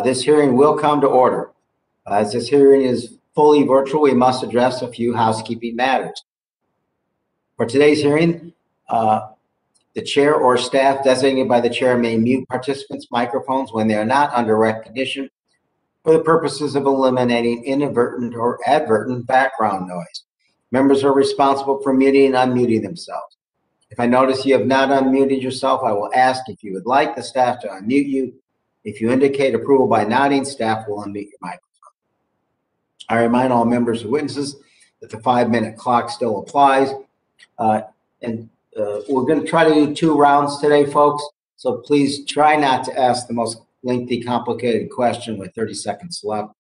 This hearing will come to order. As this hearing is fully virtual, we must address a few housekeeping matters. For today's hearing, the chair or staff designated by the chair may mute participants' microphones when they are not under recognition for the purposes of eliminating inadvertent or advertent background noise. Members are responsible for muting and unmuting themselves. If I notice you have not unmuted yourself, I will ask if you would like the staff to unmute you. If you indicate approval by nodding, staff will unmute your microphone. I remind all members and witnesses that the 5-minute clock still applies. We're going to try to do 2 rounds today, folks. So please try not to ask the most lengthy, complicated question with 30 seconds left.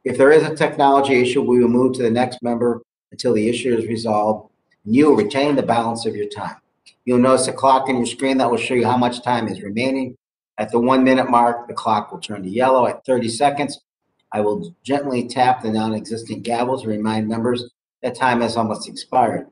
If there is a technology issue, we will move to the next member until the issue is resolved. And you will retain the balance of your time. You'll notice a clock on your screen that will show you how much time is remaining. At the 1-minute mark, the clock will turn to yellow. At 30 seconds, I will gently tap the non-existent gavel to remind members that time has almost expired.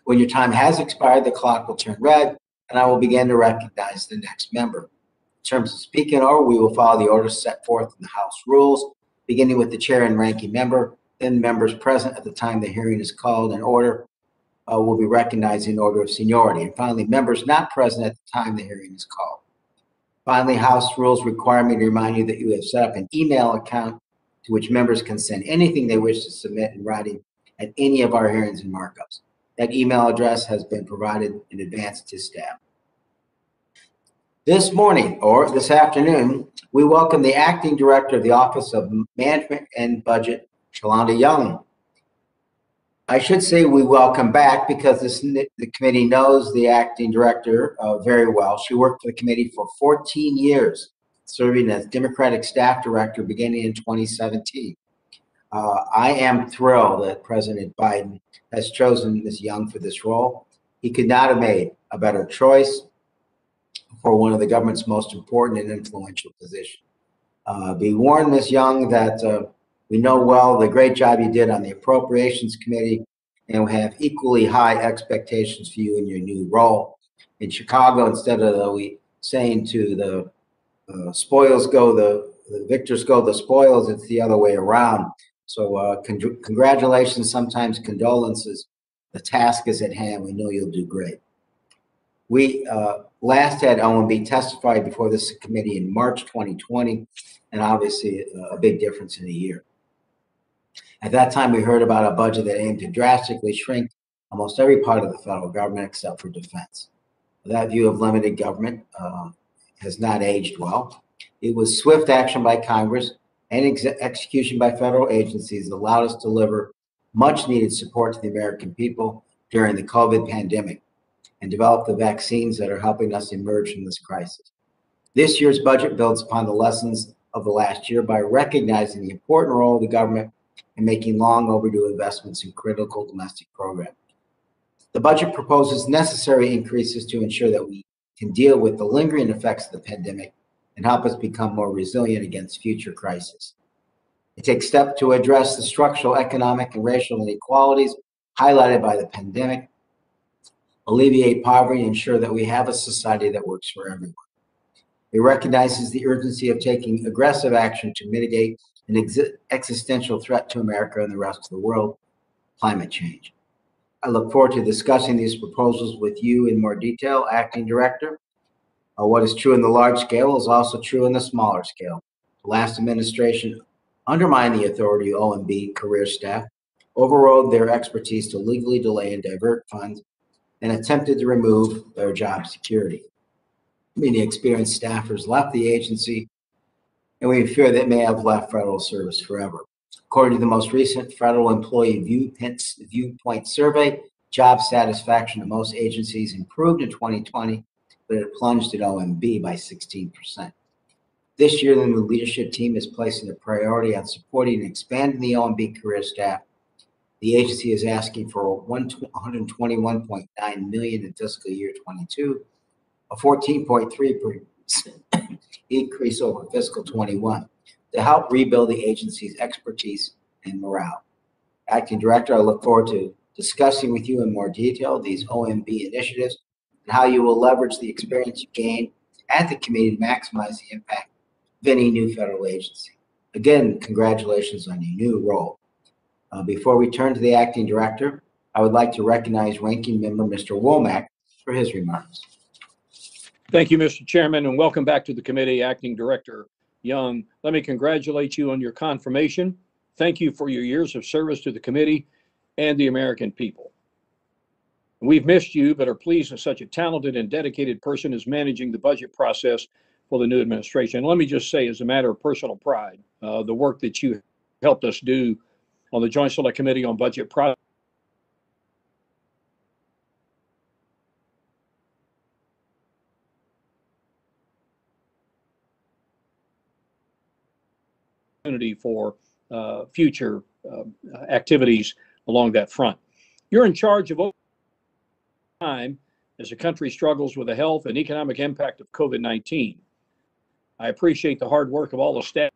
When your time has expired, the clock will turn red, and I will begin to recognize the next member. In terms of speaking order, we will follow the order set forth in the House rules, beginning with the chair and ranking member, then members present at the time the hearing is called in order will be recognized in order of seniority, and finally, members not present at the time the hearing is called. Finally, House rules require me to remind you that you have set up an email account to which members can send anything they wish to submit in writing at any of our hearings and markups. That email address has been provided in advance to staff. This morning, or this afternoon, we welcome the Acting Director of the Office of Management and Budget, Shalanda Young. I should say we welcome back because the committee knows the Acting Director very well. She worked for the committee for 14 years, serving as Democratic Staff Director beginning in 2017. I am thrilled that President Biden has chosen Ms. Young for this role. He could not have made a better choice for one of the government's most important and influential positions. Be warned, Ms. Young, that we know well the great job you did on the Appropriations Committee, and we have equally high expectations for you in your new role. In Chicago, instead of saying to the spoils go, the victors go the spoils, it's the other way around. So congratulations, sometimes condolences. The task is at hand. We know you'll do great. We last had OMB testify before this committee in March 2020, and obviously a big difference in a year. At that time, we heard about a budget that aimed to drastically shrink almost every part of the federal government except for defense. That view of limited government has not aged well. It was swift action by Congress and execution by federal agencies that allowed us to deliver much needed support to the American people during the COVID pandemic and develop the vaccines that are helping us emerge from this crisis. This year's budget builds upon the lessons of the last year by recognizing the important role of the government in making long overdue investments in critical domestic programs. The budget proposes necessary increases to ensure that we can deal with the lingering effects of the pandemic and help us become more resilient against future crises. It takes steps to address the structural, economic, and racial inequalities highlighted by the pandemic, alleviate poverty, and ensure that we have a society that works for everyone. It recognizes the urgency of taking aggressive action to mitigate an existential threat to America and the rest of the world, climate change. I look forward to discussing these proposals with you in more detail, Acting Director. What is true in the large scale is also true in the smaller scale. The last administration undermined the authority of OMB career staff, overrode their expertise to legally delay and divert funds, and attempted to remove their job security. Many experienced staffers left the agency, and we fear that may have left federal service forever. According to the most recent Federal Employee Viewpoint Survey, job satisfaction at most agencies improved in 2020, but it plunged at OMB by 16%. This year, the new leadership team is placing a priority on supporting and expanding the OMB career staff. The agency is asking for $121.9 million in fiscal year 22, a 14.3% increase over fiscal 21 to help rebuild the agency's expertise and morale. Acting Director, I look forward to discussing with you in more detail these OMB initiatives and how you will leverage the experience you gained and the committee to maximize the impact of any new federal agency. Again, congratulations on your new role. Before we turn to the acting director, I would like to recognize Ranking Member Mr. Womack for his remarks. Thank you, Mr. Chairman, and welcome back to the committee, Acting Director Young. Let me congratulate you on your confirmation. Thank you for your years of service to the committee and the American people. We've missed you, but are pleased that such a talented and dedicated person is managing the budget process for the new administration. Let me just say, as a matter of personal pride, the work that you helped us do on the Joint Select Committee on Budget Process for future activities along that front. You're in charge of time as the country struggles with the health and economic impact of COVID-19. I appreciate the hard work of all the staff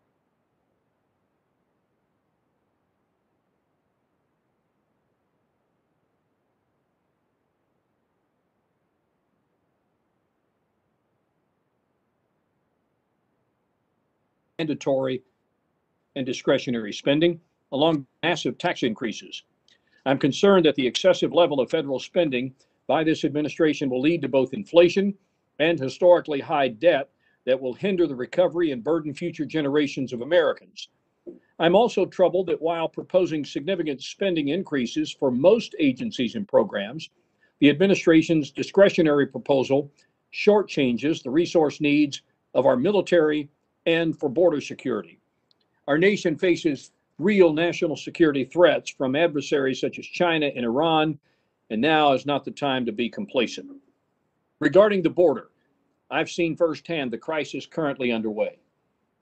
mandatory and discretionary spending, along with massive tax increases. I'm concerned that the excessive level of federal spending by this administration will lead to both inflation and historically high debt that will hinder the recovery and burden future generations of Americans. I'm also troubled that while proposing significant spending increases for most agencies and programs, the administration's discretionary proposal shortchanges the resource needs of our military and for border security. Our nation faces real national security threats from adversaries such as China and Iran, and now is not the time to be complacent. Regarding the border, I've seen firsthand the crisis currently underway.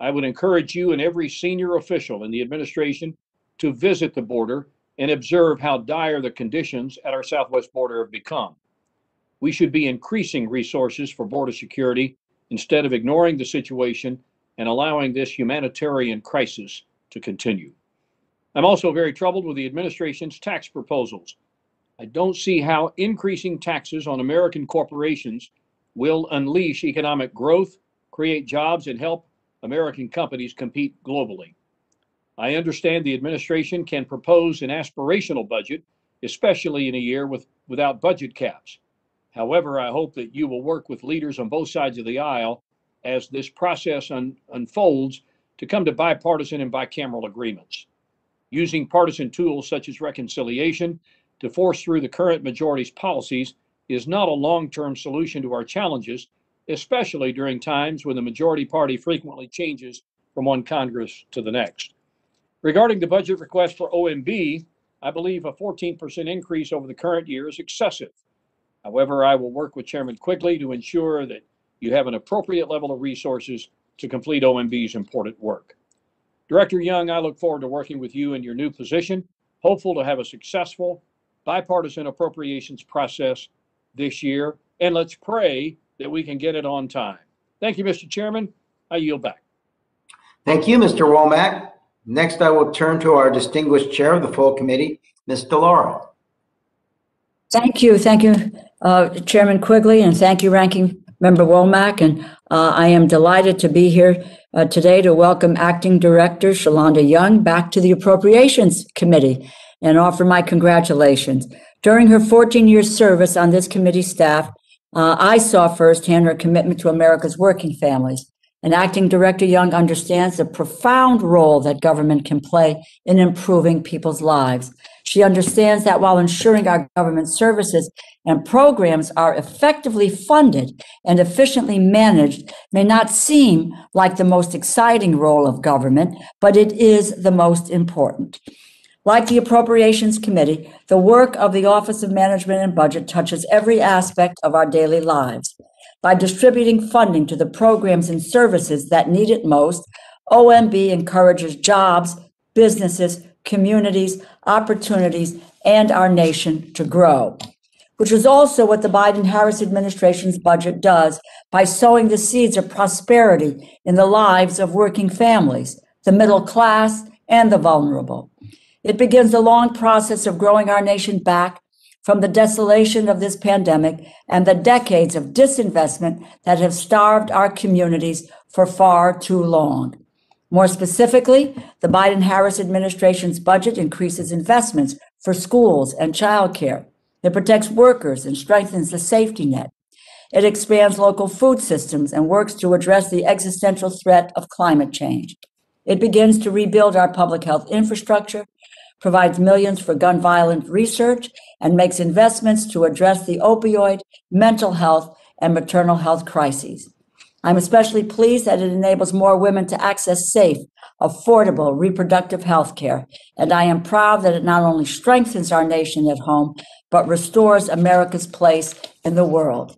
I would encourage you and every senior official in the administration to visit the border and observe how dire the conditions at our southwest border have become. We should be increasing resources for border security instead of ignoring the situation and allowing this humanitarian crisis to continue. I'm also very troubled with the administration's tax proposals. I don't see how increasing taxes on American corporations will unleash economic growth, create jobs, and help American companies compete globally. I understand the administration can propose an aspirational budget, especially in a year without budget caps. However, I hope that you will work with leaders on both sides of the aisle as this process unfolds to come to bipartisan and bicameral agreements. Using partisan tools such as reconciliation to force through the current majority's policies is not a long-term solution to our challenges, especially during times when the majority party frequently changes from one Congress to the next. Regarding the budget request for OMB, I believe a 14% increase over the current year is excessive. However, I will work with Chairman Quigley to ensure that you have an appropriate level of resources to complete OMB's important work. Director Young, I look forward to working with you in your new position, hopeful to have a successful bipartisan appropriations process this year, and let's pray that we can get it on time. Thank you, Mr. Chairman. I yield back. Thank you, Mr. Womack. Next, I will turn to our distinguished chair of the full committee, Ms. DeLauro. Thank you, Chairman Quigley, and thank you, Ranking Member Womack. And I am delighted to be here today to welcome Acting Director Shalanda Young back to the Appropriations Committee and offer my congratulations. During her 14-year service on this committee staff, I saw firsthand her commitment to America's working families. And Acting Director Young understands the profound role that government can play in improving people's lives. She understands that while ensuring our government services and programs are effectively funded and efficiently managed may not seem like the most exciting role of government, but it is the most important. Like the Appropriations Committee, the work of the Office of Management and Budget touches every aspect of our daily lives. By distributing funding to the programs and services that need it most, OMB encourages jobs, businesses, communities, opportunities, and our nation to grow, which is also what the Biden-Harris administration's budget does by sowing the seeds of prosperity in the lives of working families, the middle class, and the vulnerable. It begins a long process of growing our nation back from the desolation of this pandemic and the decades of disinvestment that have starved our communities for far too long. More specifically, the Biden-Harris administration's budget increases investments for schools and childcare. It protects workers and strengthens the safety net. It expands local food systems and works to address the existential threat of climate change. It begins to rebuild our public health infrastructure, provides millions for gun violence research, and makes investments to address the opioid, mental health, and maternal health crises. I'm especially pleased that it enables more women to access safe, affordable reproductive health care, and I am proud that it not only strengthens our nation at home, but restores America's place in the world.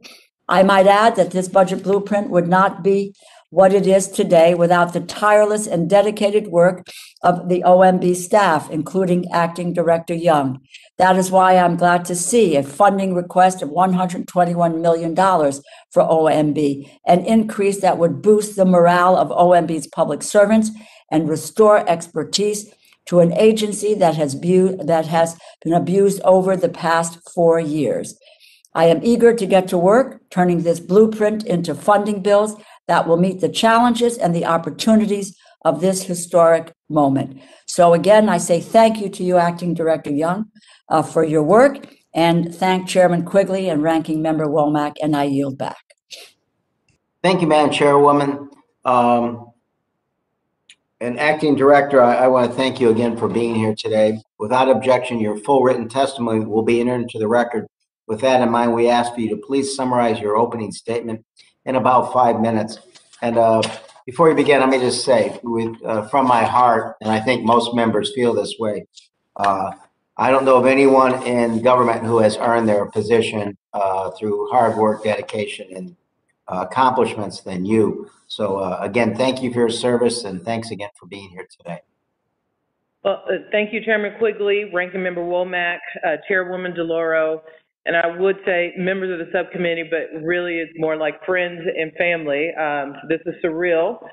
I might add that this budget blueprint would not be what it is today without the tireless and dedicated work of the OMB staff, including Acting Director Young. That is why I'm glad to see a funding request of $121 million for OMB, an increase that would boost the morale of OMB's public servants and restore expertise to an agency that has been abused over the past 4 years. I am eager to get to work, turning this blueprint into funding bills that will meet the challenges and the opportunities of this historic moment. So again, I say thank you to you, Acting Director Young, for your work, and thank Chairman Quigley and Ranking Member Womack, and I yield back. Thank you, Madam Chairwoman. And Acting Director, I want to thank you again for being here today. Without objection, your full written testimony will be entered into the record. With that in mind, we ask for you to please summarize your opening statement in about 5 minutes. And before you begin, let me just say, from my heart, and I think most members feel this way, I don't know of anyone in government who has earned their position through hard work, dedication, and accomplishments than you. So again, thank you for your service, and thanks again for being here today. Well, thank you, Chairman Quigley, Ranking Member Womack, Chairwoman DeLauro, and I would say members of the subcommittee, but really it's more like friends and family. This is surreal.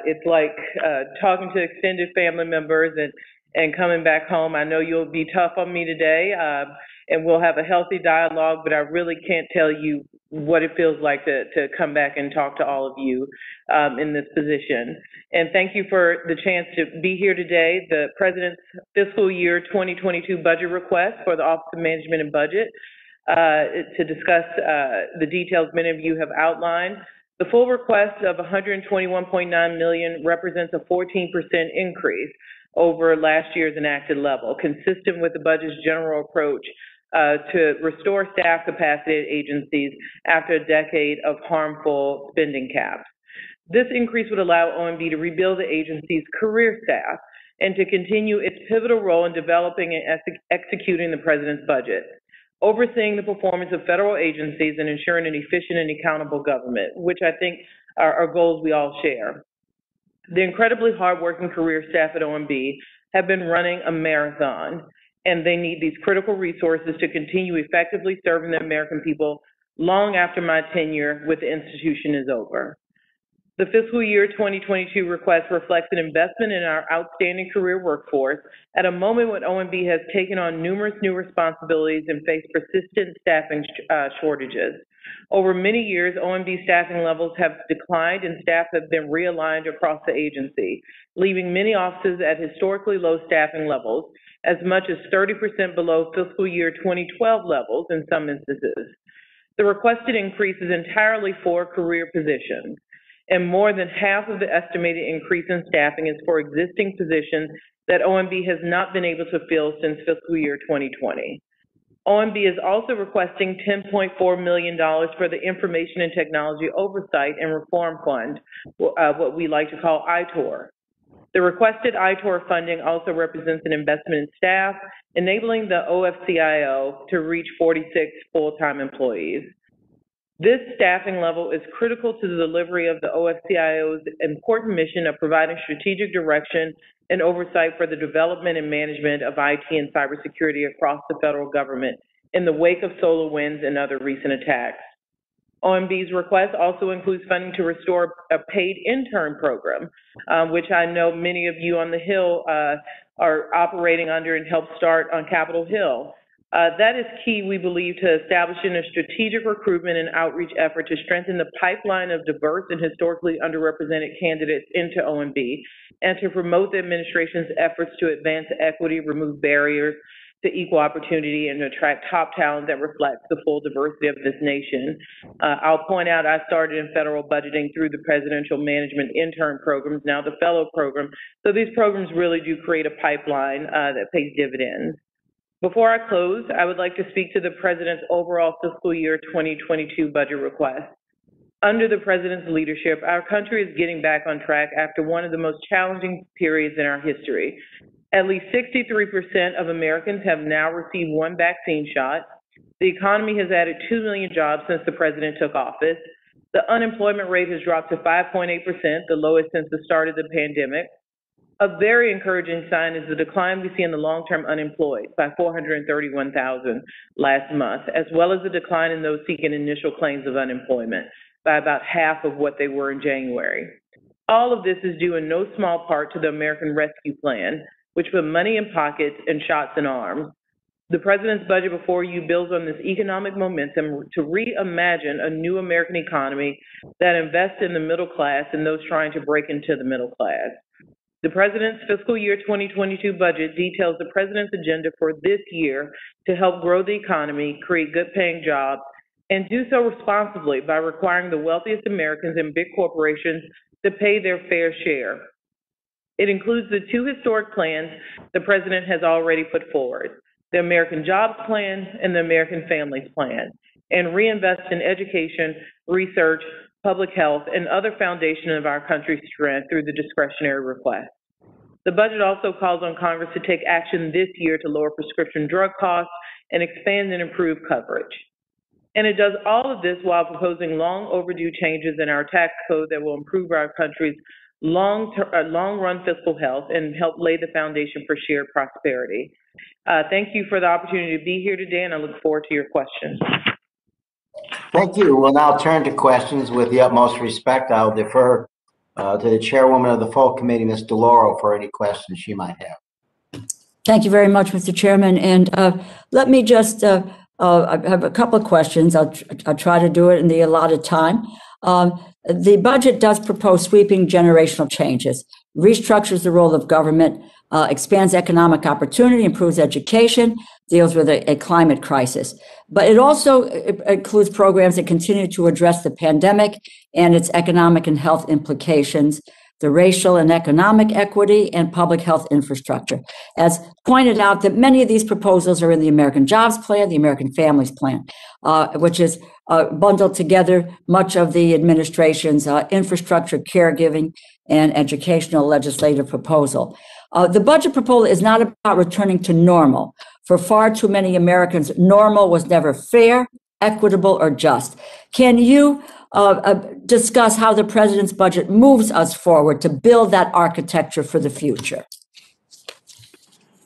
It's like talking to extended family members and coming back home. I know you'll be tough on me today, and we'll have a healthy dialogue, but I really can't tell you what it feels like to come back and talk to all of you in this position. And thank you for the chance to be here today. The President's Fiscal Year 2022 budget request for the Office of Management and Budget to discuss the details many of you have outlined. The full request of $121.9 million represents a 14% increase over last year's enacted level, consistent with the budget's general approach to restore staff capacity at agencies after a decade of harmful spending caps. This increase would allow OMB to rebuild the agency's career staff and to continue its pivotal role in developing and executing the President's budget, overseeing the performance of federal agencies and ensuring an efficient and accountable government, which I think are goals we all share. The incredibly hardworking career staff at OMB have been running a marathon, and they need these critical resources to continue effectively serving the American people long after my tenure with the institution is over. The fiscal year 2022 request reflects an investment in our outstanding career workforce at a moment when OMB has taken on numerous new responsibilities and faced persistent staffing shortages. Over many years, OMB staffing levels have declined and staff have been realigned across the agency, leaving many offices at historically low staffing levels, as much as 30% below fiscal year 2012 levels in some instances. The requested increase is entirely for career positions, and more than half of the estimated increase in staffing is for existing positions that OMB has not been able to fill since fiscal year 2020. OMB is also requesting $10.4 million for the Information and Technology Oversight and Reform Fund, what we like to call ITOR. The requested ITOR funding also represents an investment in staff, enabling the OFCIO to reach 46 full-time employees. This staffing level is critical to the delivery of the OFCIO's important mission of providing strategic direction and oversight for the development and management of IT and cybersecurity across the federal government in the wake of SolarWinds and other recent attacks. OMB's request also includes funding to restore a paid intern program, which I know many of you on the Hill are operating under and helped start on Capitol Hill. That is key, we believe, to establishing a strategic recruitment and outreach effort to strengthen the pipeline of diverse and historically underrepresented candidates into OMB, and to promote the administration's efforts to advance equity, remove barriers to equal opportunity, and attract top talent that reflects the full diversity of this nation. I'll point out I started in federal budgeting through the Presidential Management Intern Programs, now the Fellow Program. So these programs really do create a pipeline that pays dividends. Before I close, I would like to speak to the President's overall fiscal year 2022 budget request. Under the President's leadership, our country is getting back on track after one of the most challenging periods in our history. At least 63% of Americans have now received one vaccine shot. The economy has added 2 million jobs since the President took office. The unemployment rate has dropped to 5.8%, the lowest since the start of the pandemic. A very encouraging sign is the decline we see in the long-term unemployed by 431,000 last month, as well as the decline in those seeking initial claims of unemployment by about half of what they were in January. All of this is due in no small part to the American Rescue Plan, which put money in pockets and shots in arms. The President's budget before you builds on this economic momentum to reimagine a new American economy that invests in the middle class and those trying to break into the middle class. The President's fiscal year 2022 budget details the President's agenda for this year to help grow the economy, create good-paying jobs, and do so responsibly by requiring the wealthiest Americans and big corporations to pay their fair share. It includes the two historic plans the President has already put forward, the American Jobs Plan and the American Families Plan, and reinvest in education, research, public health, and other foundations of our country's strength through the discretionary request. The budget also calls on Congress to take action this year to lower prescription drug costs and expand and improve coverage. And it does all of this while proposing long overdue changes in our tax code that will improve our country's long-run fiscal health and help lay the foundation for shared prosperity. Thank you for the opportunity to be here today, and I look forward to your questions. Thank you. We'll now turn to questions. With the utmost respect, I'll defer to the chairwoman of the full committee, Ms. DeLauro, for any questions she might have. Thank you very much, Mr. Chairman. And let me just, I have a couple of questions. I'll try to do it in the allotted time. The budget does propose sweeping generational changes, restructures the role of government, expands economic opportunity, improves education, deals with a climate crisis. But it also includes programs that continue to address the pandemic and its economic and health implications, the racial and economic equity, and public health infrastructure. As pointed out, that many of these proposals are in the American Jobs Plan, the American Families Plan, which is bundled together much of the administration's infrastructure, caregiving, and educational legislative proposal. The budget proposal is not about returning to normal. For far too many Americans, normal was never fair, equitable, or just. Can you discuss how the President's budget moves us forward to build that architecture for the future?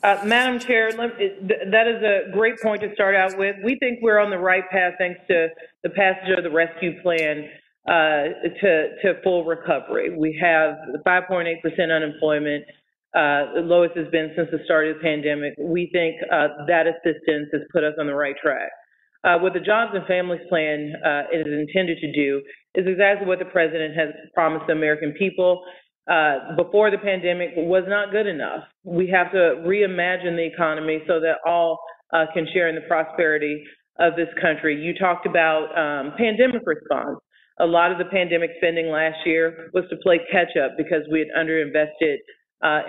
Madam Chair, that is a great point to start out with. We think we're on the right path thanks to the passage of the rescue plan to full recovery. We have 5.8% unemployment, the lowest has been since the start of the pandemic. We think that assistance has put us on the right track. What the Jobs and Families Plan is intended to do is exactly what the President has promised the American people. Before the pandemic was not good enough. We have to reimagine the economy so that all can share in the prosperity of this country. You talked about pandemic response. A lot of the pandemic spending last year was to play catch up because we had underinvested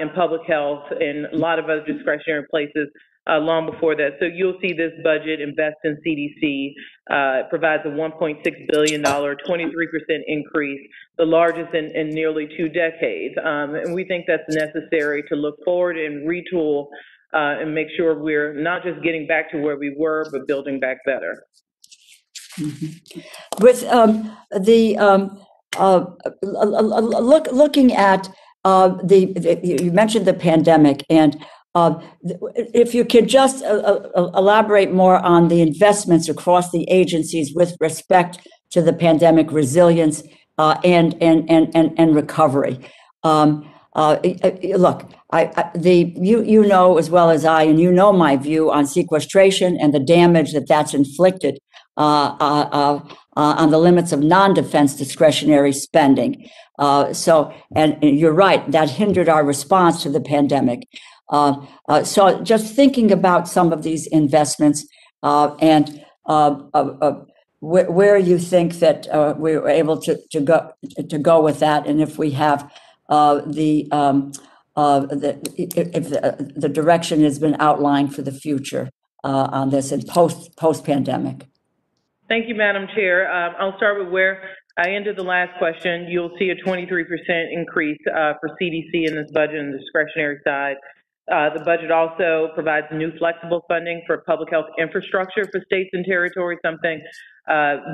in public health and a lot of other discretionary places long before that. So you'll see this budget invest in CDC, provides a $1.6 billion, 23% increase, the largest in nearly 2 decades. And we think that's necessary to look forward and retool and make sure we're not just getting back to where we were, but building back better. Mm-hmm. With looking at you mentioned the pandemic, and if you could just elaborate more on the investments across the agencies with respect to the pandemic resilience and recovery. Look, you know as well as I, and you know my view on sequestration and the damage that that's inflicted on the limits of non-defense discretionary spending. And you're right, that hindered our response to the pandemic. So just thinking about some of these investments and where you think that we were able to go with that, and if we have if the direction has been outlined for the future on this and post-pandemic. Thank you, Madam Chair. I'll start with where I ended the last question. You'll see a 23% increase for CDC in this budget on the discretionary side. The budget also provides new flexible funding for public health infrastructure for states and territories, something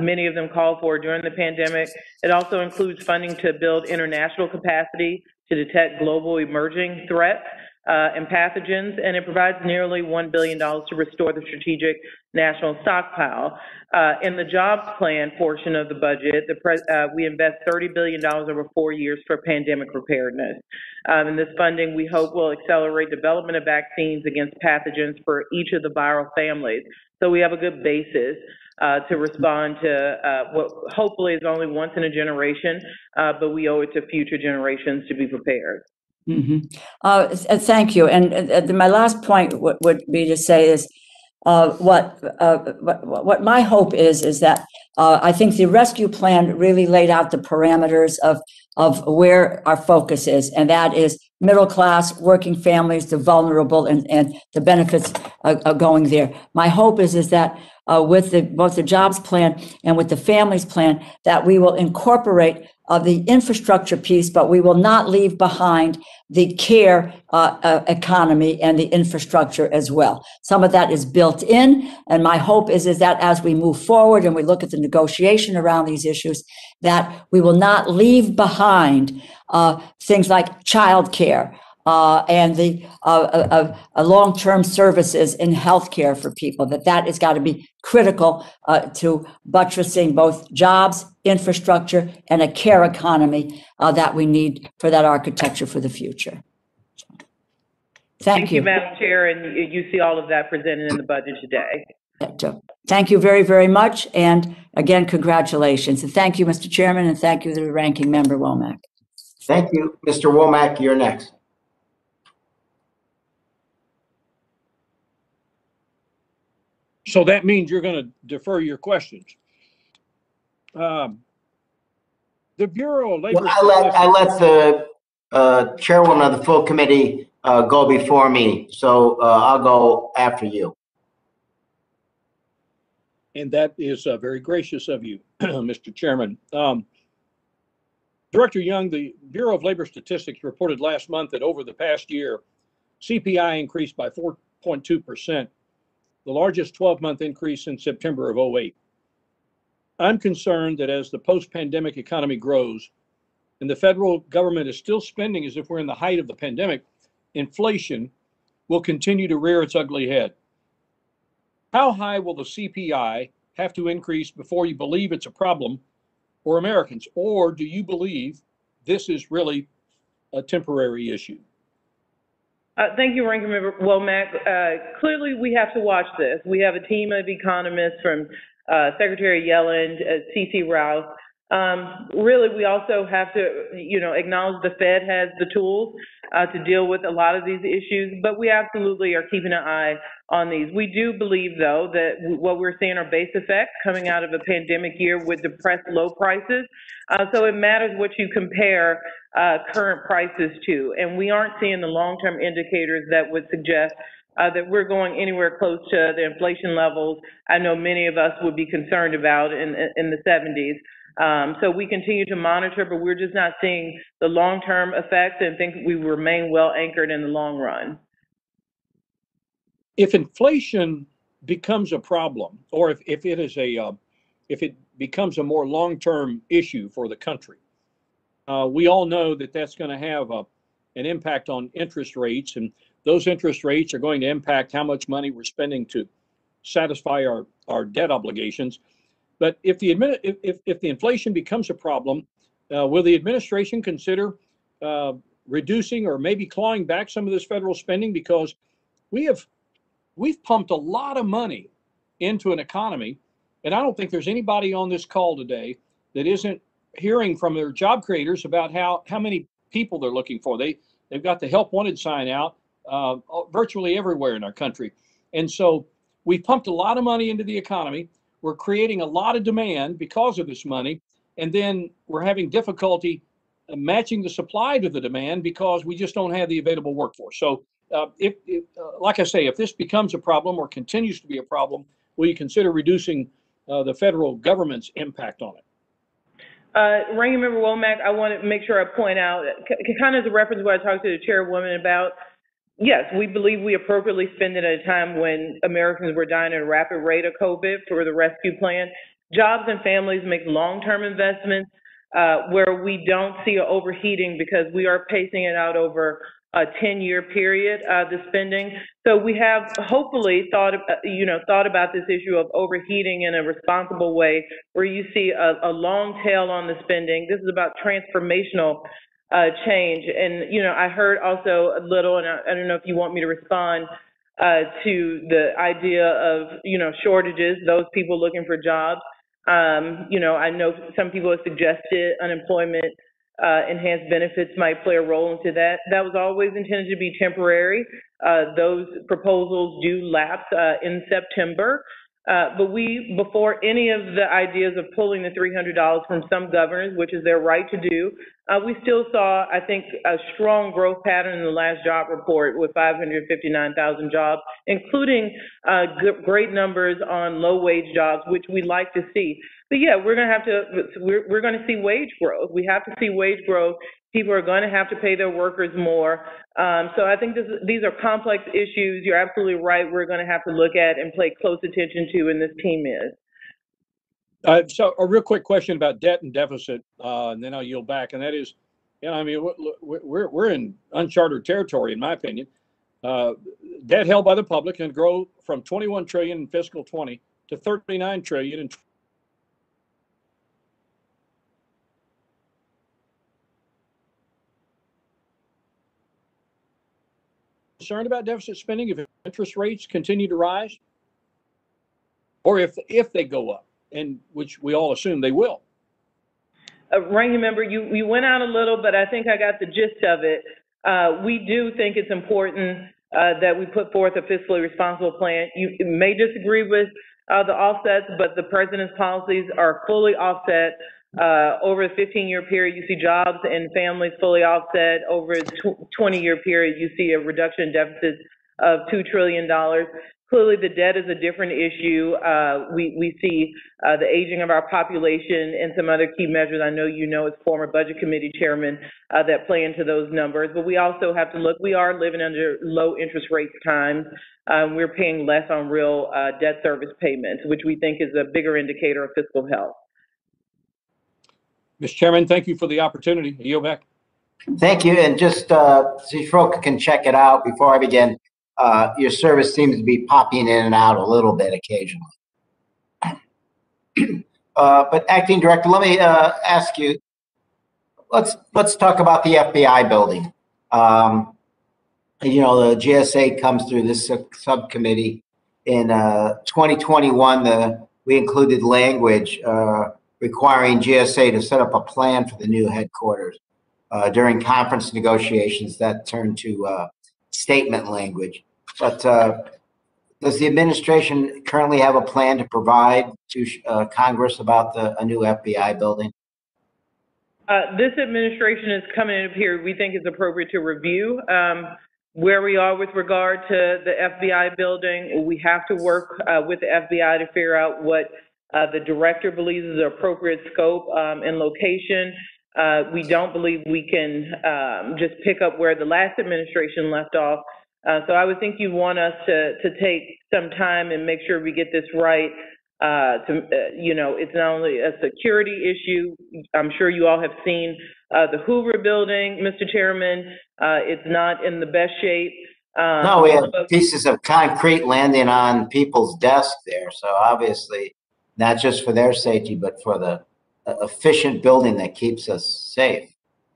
many of them called for during the pandemic. It also includes funding to build international capacity to detect global emerging threats and pathogens, and it provides nearly $1 billion to restore the strategic national stockpile. In the jobs plan portion of the budget, we invest $30 billion over 4 years for pandemic preparedness. And this funding, we hope, will accelerate development of vaccines against pathogens for each of the viral families. So we have a good basis to respond to what hopefully is only once in a generation, but we owe it to future generations to be prepared. Mm-hmm. Thank you. And my last point would be to say is what my hope is that I think the rescue plan really laid out the parameters of where our focus is, and that is middle class, working families, the vulnerable, and the benefits going there. My hope is that with both the jobs plan and with the families plan, that we will incorporate the infrastructure piece, but we will not leave behind the care economy and the infrastructure as well. Some of that is built in, and my hope is that as we move forward and we look at the negotiation around these issues, that we will not leave behind things like childcare and the long-term services in healthcare for people, that has got to be critical to buttressing both jobs, infrastructure, and a care economy that we need for that architecture for the future. Thank you. Madam Chair, and you see all of that presented in the budget today. Thank you very, very much. And again, congratulations. And thank you, Mr. Chairman, and thank you to the Ranking Member Womack. Thank you. Mr. Womack, you're next. So that means you're going to defer your questions. The Bureau of Labor. Well, I let the chairwoman of the full committee go before me, so I'll go after you. And that is very gracious of you, Mr. Chairman. Director Young, the Bureau of Labor Statistics reported last month that over the past year, CPI increased by 4.2%, the largest 12-month increase since September of 2008. I'm concerned that as the post-pandemic economy grows and the federal government is still spending as if we're in the height of the pandemic, inflation will continue to rear its ugly head. How high will the CPI have to increase before you believe it's a problem for Americans? Or do you believe this is really a temporary issue? Thank you, Ranking Member Womack. Clearly, we have to watch this. We have a team of economists from Secretary Yellen, C.C. Rouse. Really, we also have to, acknowledge the Fed has the tools to deal with a lot of these issues, but we absolutely are keeping an eye on these. We do believe, though, that what we're seeing are base effects coming out of a pandemic year with depressed low prices. So it matters what you compare current prices to, and we aren't seeing the long-term indicators that would suggest that we're going anywhere close to the inflation levels I know many of us would be concerned about in the 70s. So we continue to monitor, but we're just not seeing the long-term effects and think we remain well anchored in the long run. If inflation becomes a problem, or if it becomes a more long-term issue for the country, we all know that that's going to have an impact on interest rates, and those interest rates are going to impact how much money we're spending to satisfy our debt obligations. But if the inflation becomes a problem, will the administration consider reducing or maybe clawing back some of this federal spending? Because we've pumped a lot of money into an economy, and I don't think there's anybody on this call today that isn't hearing from their job creators about how many people they're looking for. They've got the help wanted sign out virtually everywhere in our country. And so we've pumped a lot of money into the economy. We're creating a lot of demand because of this money. And then we're having difficulty matching the supply to the demand because we just don't have the available workforce. So like I say, if this becomes a problem or continues to be a problem, will you consider reducing the federal government's impact on it? Ranking Member Womack, I want to make sure I point out, kind of as a reference to what I talked to the chairwoman about, yes, we believe we appropriately spend it at a time when Americans were dying at a rapid rate of COVID for the rescue plan. Jobs and families make long-term investments where we don't see an overheating because we are pacing it out over a 10-year period, the spending. So we have hopefully thought about this issue of overheating in a responsible way, where you see a long tail on the spending. This is about transformational change. And, I heard also a little, and I don't know if you want me to respond to the idea of, shortages, those people looking for jobs. I know some people have suggested unemployment enhanced benefits might play a role into that. That was always intended to be temporary. Those proposals do lapse in September. But before any of the ideas of pulling the $300 from some governors, which is their right to do, we still saw, I think, a strong growth pattern in the last job report with 559,000 jobs, including great numbers on low-wage jobs, which we like to see. But yeah, we're going to see wage growth. We have to see wage growth. People are going to have to pay their workers more. So I think these are complex issues. You're absolutely right. We're going to have to look at and pay close attention to, and this team is. So a real quick question about debt and deficit, and then I'll yield back. And that is, we're in uncharted territory, in my opinion. Debt held by the public can grow from 21 trillion in fiscal 20 to 39 trillion in concerned about deficit spending if interest rates continue to rise, or if they go up, and which we all assume they will. Ranking Member, you went out a little, but I think I got the gist of it. We do think it's important that we put forth a fiscally responsible plan. You may disagree with the offsets, but the president's policies are fully offset. Over a 15-year period, you see jobs and families fully offset. Over a 20-year period, you see a reduction in deficits of $2 trillion. Clearly, the debt is a different issue. We see the aging of our population and some other key measures. I know you know as former Budget Committee Chairman that play into those numbers. But we also have to look, we are living under low interest rate times. We're paying less on real debt service payments, which we think is a bigger indicator of fiscal health. Mr. Chairman, thank you for the opportunity. I yield back. Thank you. And just so folks can check it out before I begin, your service seems to be popping in and out a little bit occasionally. But Acting Director, let me ask you, let's talk about the FBI building. The GSA comes through this subcommittee. In 2021, we included language requiring GSA to set up a plan for the new headquarters. During conference negotiations, that turned to statement language. But does the administration currently have a plan to provide to Congress about a new FBI building? This administration is coming in here. We think it's appropriate to review where we are with regard to the FBI building. We have to work with the FBI to figure out what the director believes is the appropriate scope and location. We don't believe we can just pick up where the last administration left off. So I would think you want us to take some time and make sure we get this right. It's not only a security issue. I'm sure you all have seen the Hoover building, Mr. Chairman. It's not in the best shape. No, we have pieces of concrete landing on people's desks there. So obviously, not just for their safety, but for the efficient building that keeps us safe.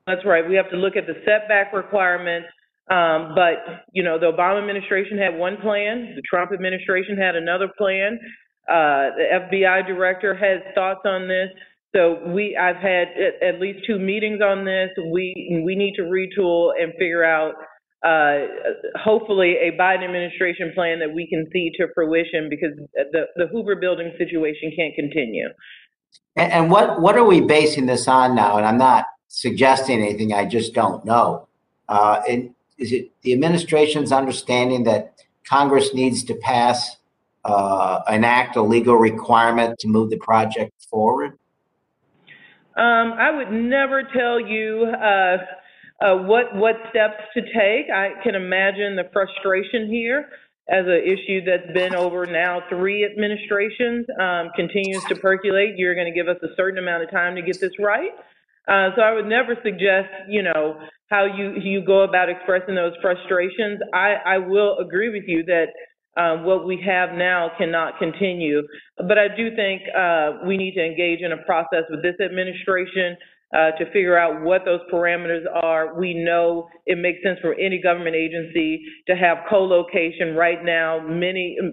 That's right. We have to look at the setback requirements. But, you know, the Obama administration had one plan. The Trump administration had another plan. The FBI director has thoughts on this. So I've had at least 2 meetings on this. We need to retool and figure out, hopefully, a Biden administration plan that we can see to fruition, because the Hoover building situation can't continue. And what are we basing this on now? And I'm not suggesting anything, I just don't know. Is it the administration's understanding that Congress needs to pass, enact a legal requirement to move the project forward? I would never tell you what steps to take. I can imagine the frustration here as an issue that's been over now 3 administrations, continues to percolate. You're going to give us a certain amount of time to get this right. So I would never suggest, you know, how you go about expressing those frustrations. I will agree with you that what we have now cannot continue. But I do think we need to engage in a process with this administration to figure out what those parameters are. We know it makes sense for any government agency to have co-location. Right now,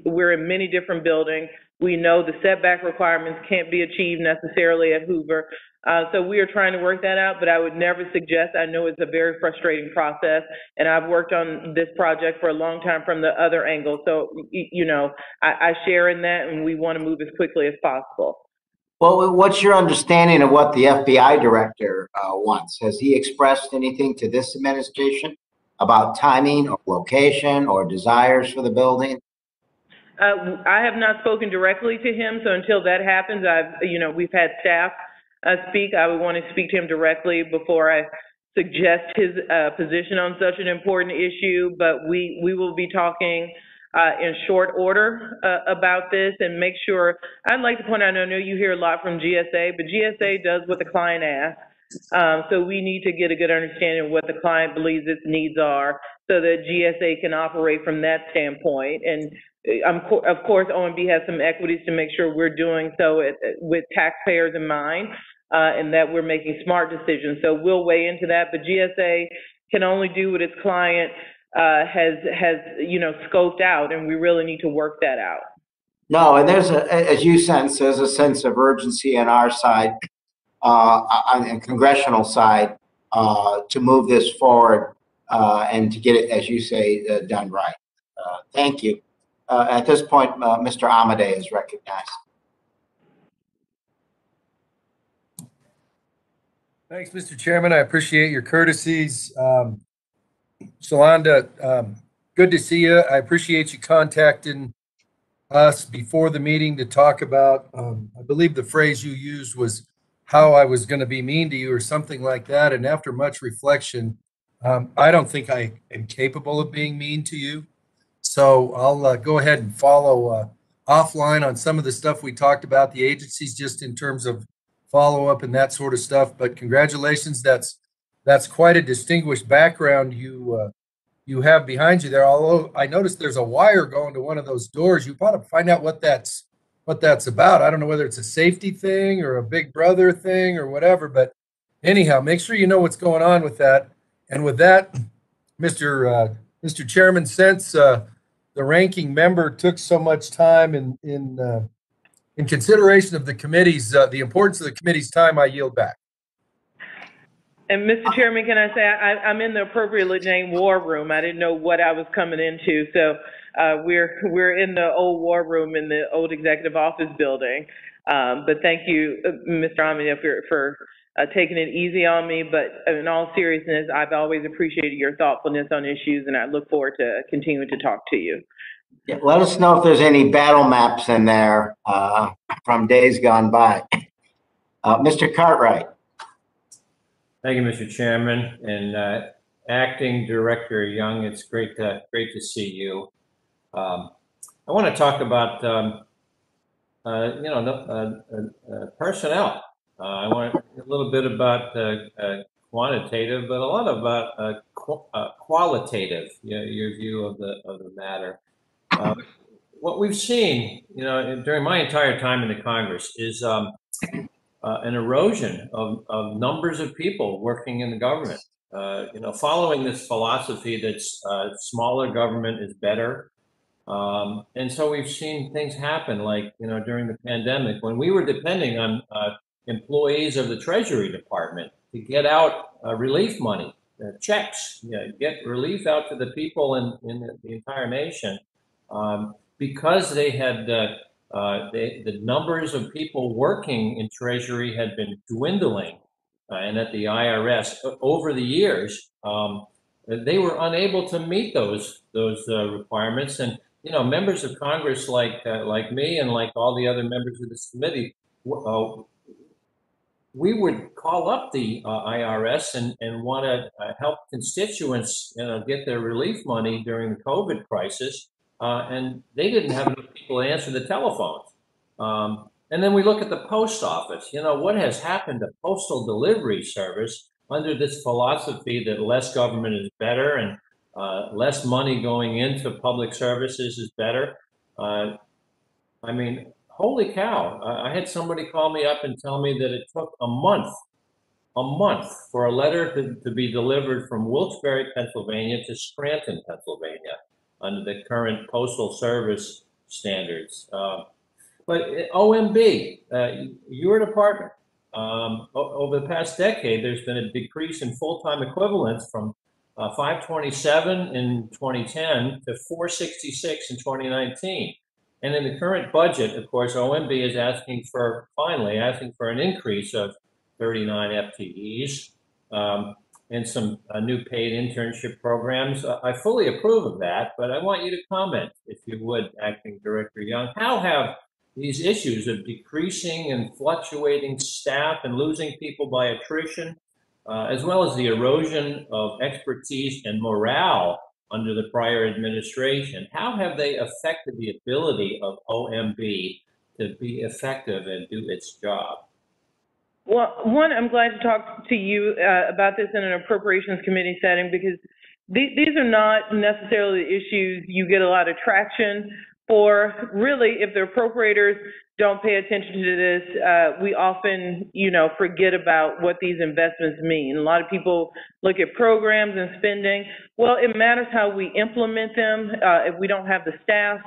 we're in many different buildings. We know the setback requirements can't be achieved necessarily at Hoover. So we are trying to work that out, but I would never suggest. I know it's a very frustrating process, and I've worked on this project for a long time from the other angle. So, you know, I share in that, and we want to move as quickly as possible. Well, what's your understanding of what the FBI director wants? Has he expressed anything to this administration about timing or location or desires for the building? I have not spoken directly to him, so until that happens, we've had staff speak. I would want to speak to him directly before I suggest his position on such an important issue. But we will be talking in short order about this, and make sure. I'd like to point out, I know you hear a lot from GSA, but GSA does what the client asks. So we need to get a good understanding of what the client believes its needs are, so that GSA can operate from that standpoint. And of course, OMB has some equities to make sure we're doing so with taxpayers in mind, and that we're making smart decisions. So we'll weigh into that, but GSA can only do what its client has scoped out, and we really need to work that out. No, and as you sense, there's a sense of urgency on our side, on the congressional side, to move this forward and to get it, as you say, done right. Thank you. At this point, Mr. Amade is recognized. Thanks, Mr. Chairman. I appreciate your courtesies. Shalanda, good to see you. I appreciate you contacting us before the meeting to talk about, I believe the phrase you used was how I was going to be mean to you or something like that. And after much reflection, I don't think I am capable of being mean to you. So I'll go ahead and follow offline on some of the stuff we talked about, the agencies, just in terms of follow-up and that sort of stuff. But congratulations, that's quite a distinguished background you have behind you there. Although I noticed there's a wire going to one of those doors. You ought to find out what that's about. I don't know whether it's a safety thing or a Big Brother thing or whatever. But anyhow, make sure you know what's going on with that. And with that, Mr. Chairman, since the ranking member took so much time in consideration of the committee's, the importance of the committee's time, I yield back. And Mr. Chairman, can I say I'm in the appropriately named war room. I didn't know what I was coming into, so we're in the old war room in the old executive office building. But thank you, Mr. Amade, for taking it easy on me. But in all seriousness, I've always appreciated your thoughtfulness on issues, and I look forward to continuing to talk to you. Yeah, let us know if there's any battle maps in there from days gone by. Mr. Cartwright. Thank you, Mr. Chairman, and Acting Director Young. It's great to see you. I want to talk about personnel. I want a little bit about quantitative, but a lot about qualitative. Your view of the matter. What we've seen, during my entire time in the Congress is an erosion of numbers of people working in the government. Following this philosophy that smaller government is better. And so we've seen things happen like, during the pandemic when we were depending on employees of the Treasury Department to get out relief money, checks, get relief out to the people in the entire nation, because they had the numbers of people working in Treasury had been dwindling, and at the IRS over the years, they were unable to meet those requirements. And members of Congress like me and like all the other members of this committee, we would call up the IRS and want to help constituents, get their relief money during the COVID crisis, and they didn't have enough people to answer the telephones. And then we look at the post office. What has happened to postal delivery service under this philosophy that less government is better and less money going into public services is better? I mean, holy cow. I had somebody call me up and tell me that it took a month for a letter to be delivered from Wilkes-Barre, Pennsylvania to Scranton, Pennsylvania, under the current postal service standards. But OMB, your department, over the past decade, there's been a decrease in full-time equivalents from 527 in 2010 to 466 in 2019. And in the current budget, of course, OMB is finally asking for an increase of 39 FTEs and some new paid internship programs. I fully approve of that, but I want you to comment, if you would, Acting Director Young. How have these issues of decreasing and fluctuating staff and losing people by attrition, as well as the erosion of expertise and morale under the prior administration, how have they affected the ability of OMB to be effective and do its job? Well, one, I'm glad to talk to you about this in an Appropriations Committee setting, because these are not necessarily issues you get a lot of traction for. Really, if the appropriators don't pay attention to this, we often, forget about what these investments mean. A lot of people look at programs and spending. Well, it matters how we implement them. If we don't have the staff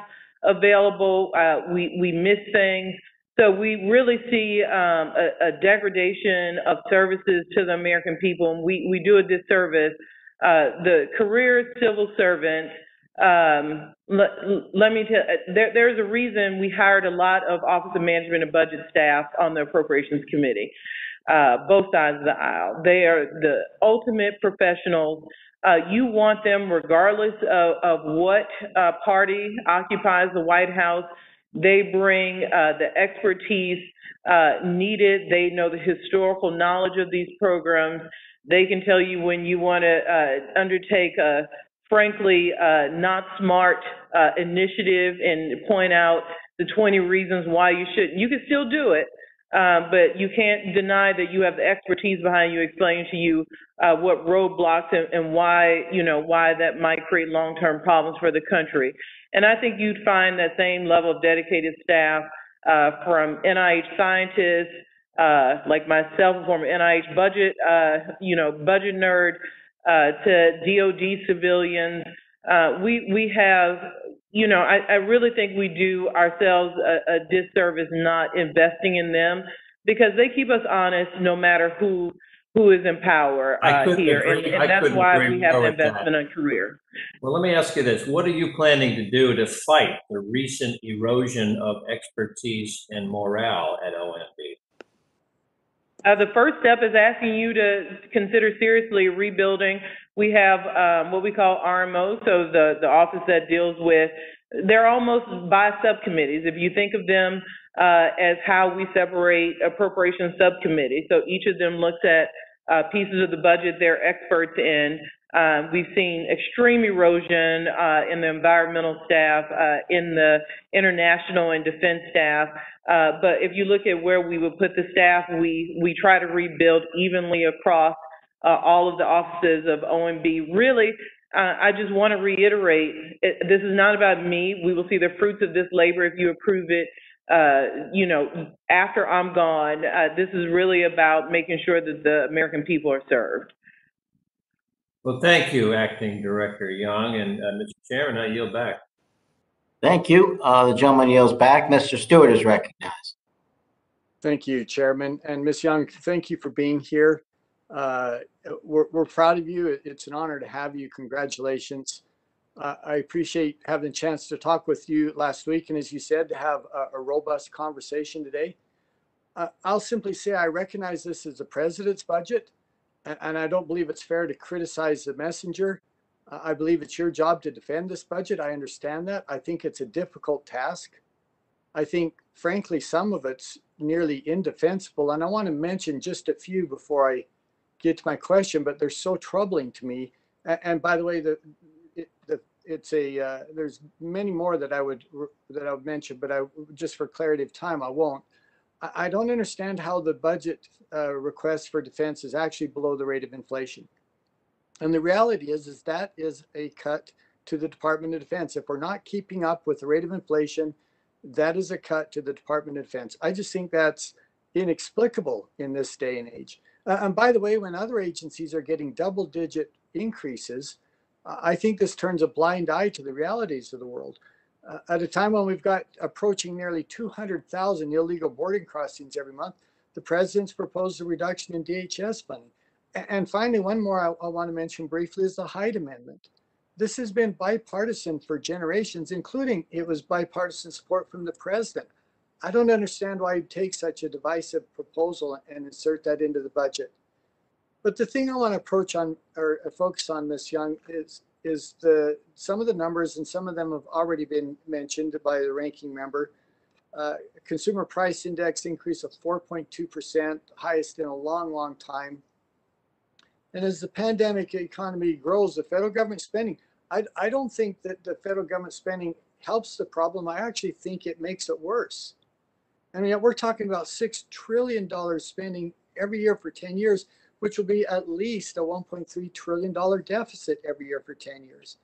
available, we miss things. So we really see a degradation of services to the American people, and we do a disservice. The career civil servants, let me tell you, there's a reason we hired a lot of Office of Management and Budget staff on the Appropriations Committee, both sides of the aisle. They are the ultimate professionals. You want them regardless of what party occupies the White House. They bring the expertise needed. They know the historical knowledge of these programs. They can tell you when you want to undertake a frankly not smart initiative and point out the 20 reasons why you shouldn't. You can still do it, but you can't deny that you have the expertise behind you explaining to you what roadblocks and why, why that might create long-term problems for the country. And I think you'd find that same level of dedicated staff from NIH scientists, like myself, a former NIH budget, budget nerd, to DOD civilians. We have, I really think we do ourselves a disservice not investing in them, because they keep us honest no matter who is in power here. And that's why we have the investment in career. Well, let me ask you this. What are you planning to do to fight the recent erosion of expertise and morale at OMB? The first step is asking you to consider seriously rebuilding. We have what we call RMOs, so the office that deals with, they're almost by subcommittees. If you think of them as how we separate appropriation subcommittees, so each of them looks at pieces of the budget they're experts in. We've seen extreme erosion in the environmental staff, in the international and defense staff. But if you look at where we would put the staff, we try to rebuild evenly across all of the offices of OMB. Really, I just want to reiterate, this is not about me. We will see the fruits of this labor if you approve it you know, after I'm gone. This is really about making sure that the American people are served. Well, thank you, Acting Director Young. And Mr. Chairman, I yield back. Thank you. The gentleman yields back. Mr. Stewart is recognized. Thank you, Chairman. And Ms. Young, thank you for being here. We're proud of you. It's an honor to have you. Congratulations. I appreciate having a chance to talk with you last week. And as you said, to have a robust conversation today. I'll simply say I recognize this as the president's budget, and I don't believe it's fair to criticize the messenger. I believe it's your job to defend this budget. I understand that. I think it's a difficult task. I think, frankly, some of it's nearly indefensible. And I want to mention just a few before I get to my question, but they're so troubling to me. And by the way, there's many more that I would mention, but just for clarity of time, I won't. I don't understand how the budget request for defense is actually below the rate of inflation. And the reality is that is a cut to the Department of Defense. If we're not keeping up with the rate of inflation, that is a cut to the Department of Defense. I just think that's inexplicable in this day and age. And by the way, when other agencies are getting double-digit increases, I think this turns a blind eye to the realities of the world. At a time when we've got approaching nearly 200,000 illegal boarding crossings every month, the president's proposed a reduction in DHS funding. And finally, one more I want to mention briefly is the Hyde Amendment. This has been bipartisan for generations, including it was bipartisan support from the president. I don't understand why he'd take such a divisive proposal and insert that into the budget. But the thing I want to approach on or focus on, Ms. Young, is some of the numbers, and some of them have already been mentioned by the ranking member. Consumer price index increase of 4.2%, highest in a long, long time. And as the pandemic economy grows, the federal government spending, I don't think that the federal government spending helps the problem. I actually think it makes it worse. I mean, we're talking about $6 trillion spending every year for 10 years, which will be at least a $1.3 trillion deficit every year for 10 years.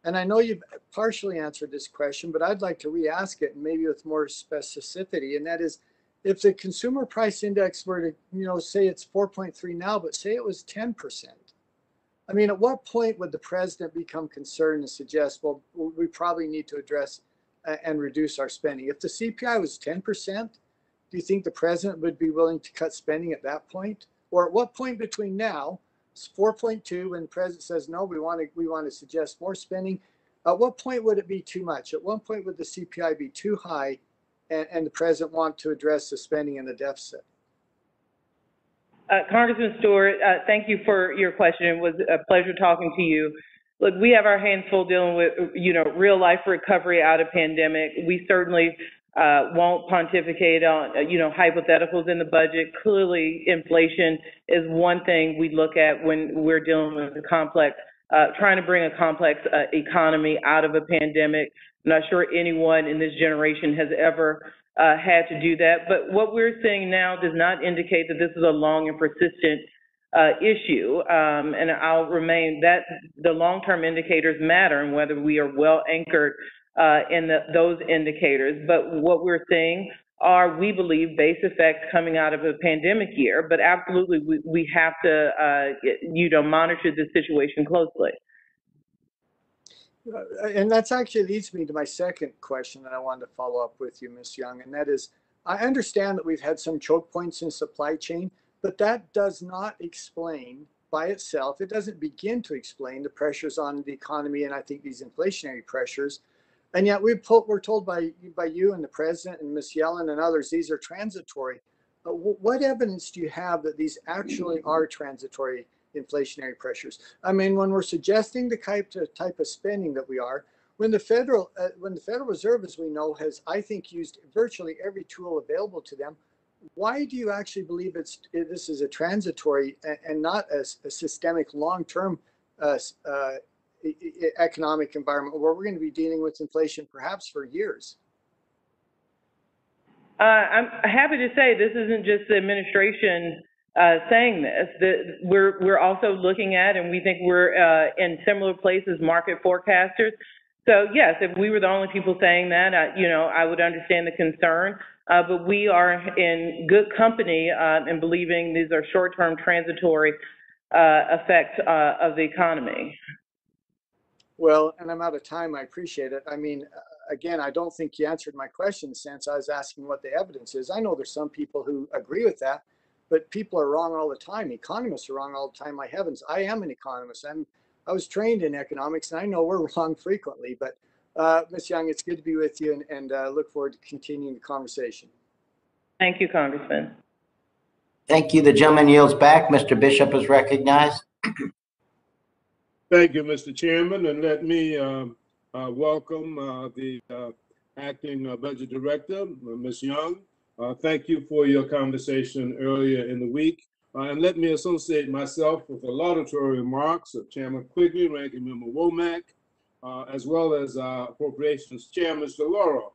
And I know you've partially answered this question, but I'd like to re-ask it, and maybe with more specificity. And that is, if the consumer price index were to, say it's 4.3 now, but say it was 10%. I mean, at what point would the president become concerned and suggest, well, we probably need to address and reduce our spending? If the CPI was 10%, do you think the president would be willing to cut spending at that point? Or at what point between now, it's 4.2, when the president says, no, we want to suggest more spending, at what point would it be too much? At what point would the CPI be too high and the president want to address the spending and the deficit? Congressman Stewart, thank you for your question. It was a pleasure talking to you. Look, we have our hands full dealing with, real life recovery out of pandemic. We certainly won't pontificate on, hypotheticals in the budget. Clearly, inflation is one thing we look at when we're dealing with a complex, trying to bring a complex economy out of a pandemic. I'm not sure anyone in this generation has ever had to do that. But what we're seeing now does not indicate that this is a long and persistent issue. And I'll remain that the long-term indicators matter, and whether we are well anchored in those indicators. But what we're seeing are, we believe, base effects coming out of a pandemic year. But absolutely, we have to, monitor the situation closely. And that's actually leads me to my second question that I wanted to follow up with you, Ms. Young, and that is, I understand that we've had some choke points in supply chain, but that does not explain by itself, it doesn't begin to explain the pressures on the economy, and I think these inflationary pressures. And yet we're told by you and the president and Ms. Yellen and others, these are transitory. What evidence do you have that these actually are transitory inflationary pressures? I mean, when we're suggesting the type of spending that we are, when the Federal Reserve, as we know, has, I think, used virtually every tool available to them, why do you actually believe this is a transitory and not a systemic long-term economic environment where we're going to be dealing with inflation perhaps for years? I'm happy to say this isn't just the administration saying this. We're also looking at, and we think we're in similar places, market forecasters. So yes, if we were the only people saying that, I would understand the concern. But we are in good company in believing these are short-term transitory effects of the economy. Well, and I'm out of time. I appreciate it. I mean, again, I don't think you answered my question since I was asking what the evidence is. I know there's some people who agree with that, but people are wrong all the time. Economists are wrong all the time. My heavens, I am an economist. I was trained in economics, and I know we're wrong frequently. But Ms. Young, it's good to be with you, and look forward to continuing the conversation. Thank you, Congressman. Thank you. The gentleman yields back. Mr. Bishop is recognized. Thank you, Mr. Chairman, and let me welcome the Acting Budget Director, Ms. Young. Thank you for your conversation earlier in the week. And let me associate myself with the laudatory remarks of Chairman Quigley, Ranking Member Womack, as well as Appropriations Chair, Mr. Laurel.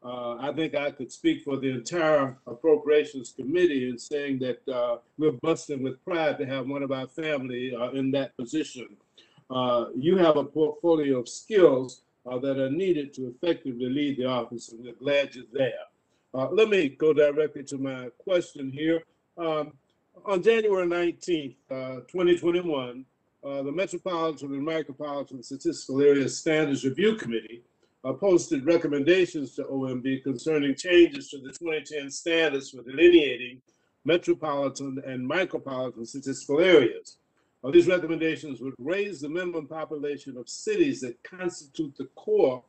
I think I could speak for the entire Appropriations Committee in saying that we're busting with pride to have one of our family in that position. You have a portfolio of skills that are needed to effectively lead the office, and we're glad you're there. Let me go directly to my question here. On January 19th, 2021, the Metropolitan and Micropolitan Statistical Area Standards Review Committee posted recommendations to OMB concerning changes to the 2010 standards for delineating metropolitan and micropolitan statistical areas. These recommendations would raise the minimum population of cities that constitute the core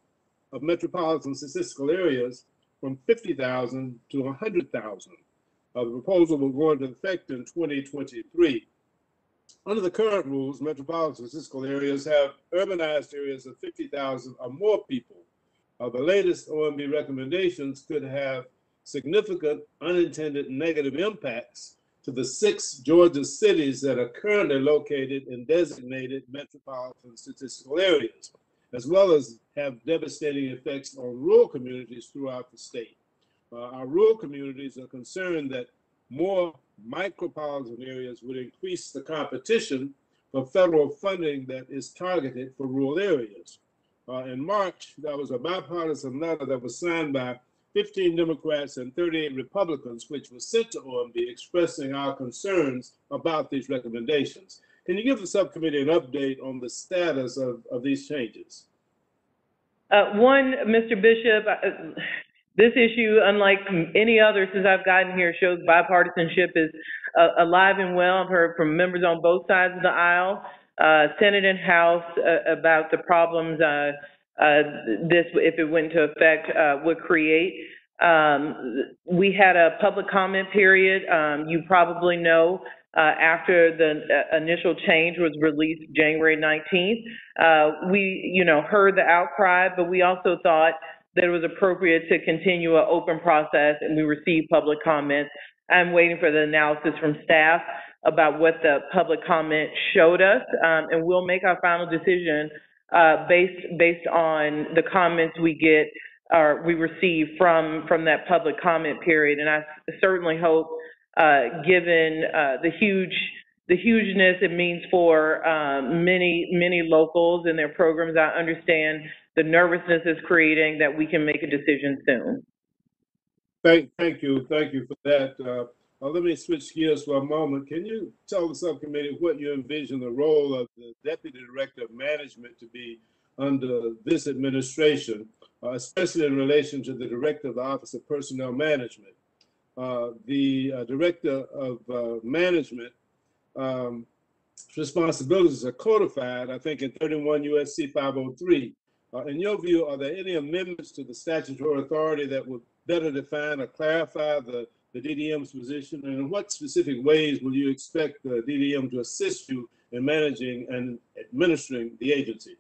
of metropolitan statistical areas from 50,000 to 100,000. The proposal will go into effect in 2023. Under the current rules, metropolitan statistical areas have urbanized areas of 50,000 or more people. The latest OMB recommendations could have significant unintended negative impacts to the 6 Georgia cities that are currently located in designated metropolitan statistical areas, as well as have devastating effects on rural communities throughout the state. Our rural communities are concerned that more micropolitan areas would increase the competition for federal funding that is targeted for rural areas. In March, there was a bipartisan letter that was signed by 15 Democrats and 38 Republicans, which was sent to OMB expressing our concerns about these recommendations. Can you give the subcommittee an update on the status of these changes? One, Mr. Bishop, this issue, unlike any other since I've gotten here, shows bipartisanship is alive and well. I've heard from members on both sides of the aisle, Senate and House, about the problems this, if it went into effect, would create. We had a public comment period. You probably know after the initial change was released January 19th, we heard the outcry, but we also thought that it was appropriate to continue an open process, and we received public comments. I'm waiting for the analysis from staff about what the public comment showed us, and we'll make our final decision based on the comments we get or we receive from that public comment period. And I certainly hope, given the hugeness it means for many locals and their programs, I understand the nervousness it's creating, that we can make a decision soon. Thank you for that. Let me switch gears for a moment. Can you tell the subcommittee what you envision the role of the Deputy Director of Management to be under this administration, especially in relation to the Director of the Office of Personnel Management? The Director of Management responsibilities are codified, I think, in 31 U.S.C. 503. In your view, are there any amendments to the statutory authority that would better define or clarify the DDM's position? And in what specific ways will you expect the DDM to assist you in managing and administering the agency?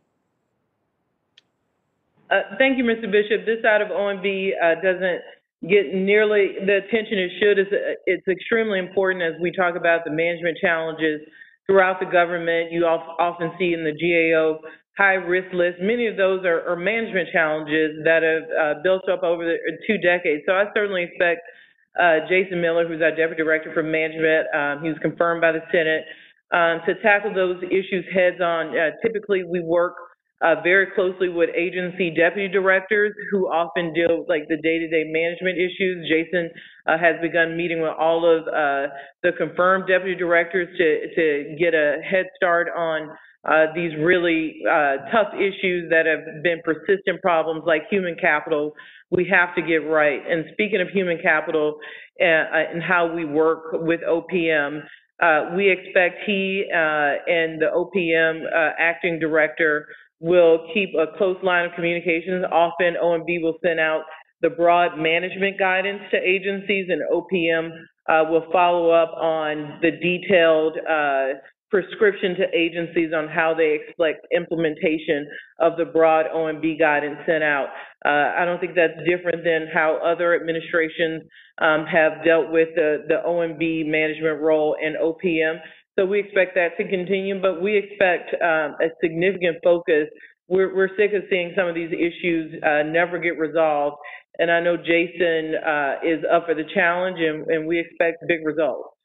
Thank you, Mr. Bishop. This side of OMB doesn't get nearly the attention it should. It's extremely important as we talk about the management challenges throughout the government. You often see in the GAO high-risk list. Many of those are management challenges that have built up over the 2 decades. So I certainly expect Jason Miller, who's our Deputy Director for Management, he was confirmed by the Senate, to tackle those issues heads on. Typically, we work very closely with agency deputy directors who often deal with like the day-to-day management issues. Jason has begun meeting with all of the confirmed deputy directors to get a head start on these really tough issues that have been persistent problems like human capital. We have to get right. And speaking of human capital and how we work with OPM, we expect he and the OPM acting director will keep a close line of communications. Often OMB will send out the broad management guidance to agencies, and OPM will follow up on the detailed prescription to agencies on how they expect implementation of the broad OMB guidance sent out. I don't think that's different than how other administrations have dealt with the OMB management role in OPM. So we expect that to continue, but we expect a significant focus. We're sick of seeing some of these issues never get resolved. And I know Jason is up for the challenge, and we expect big results.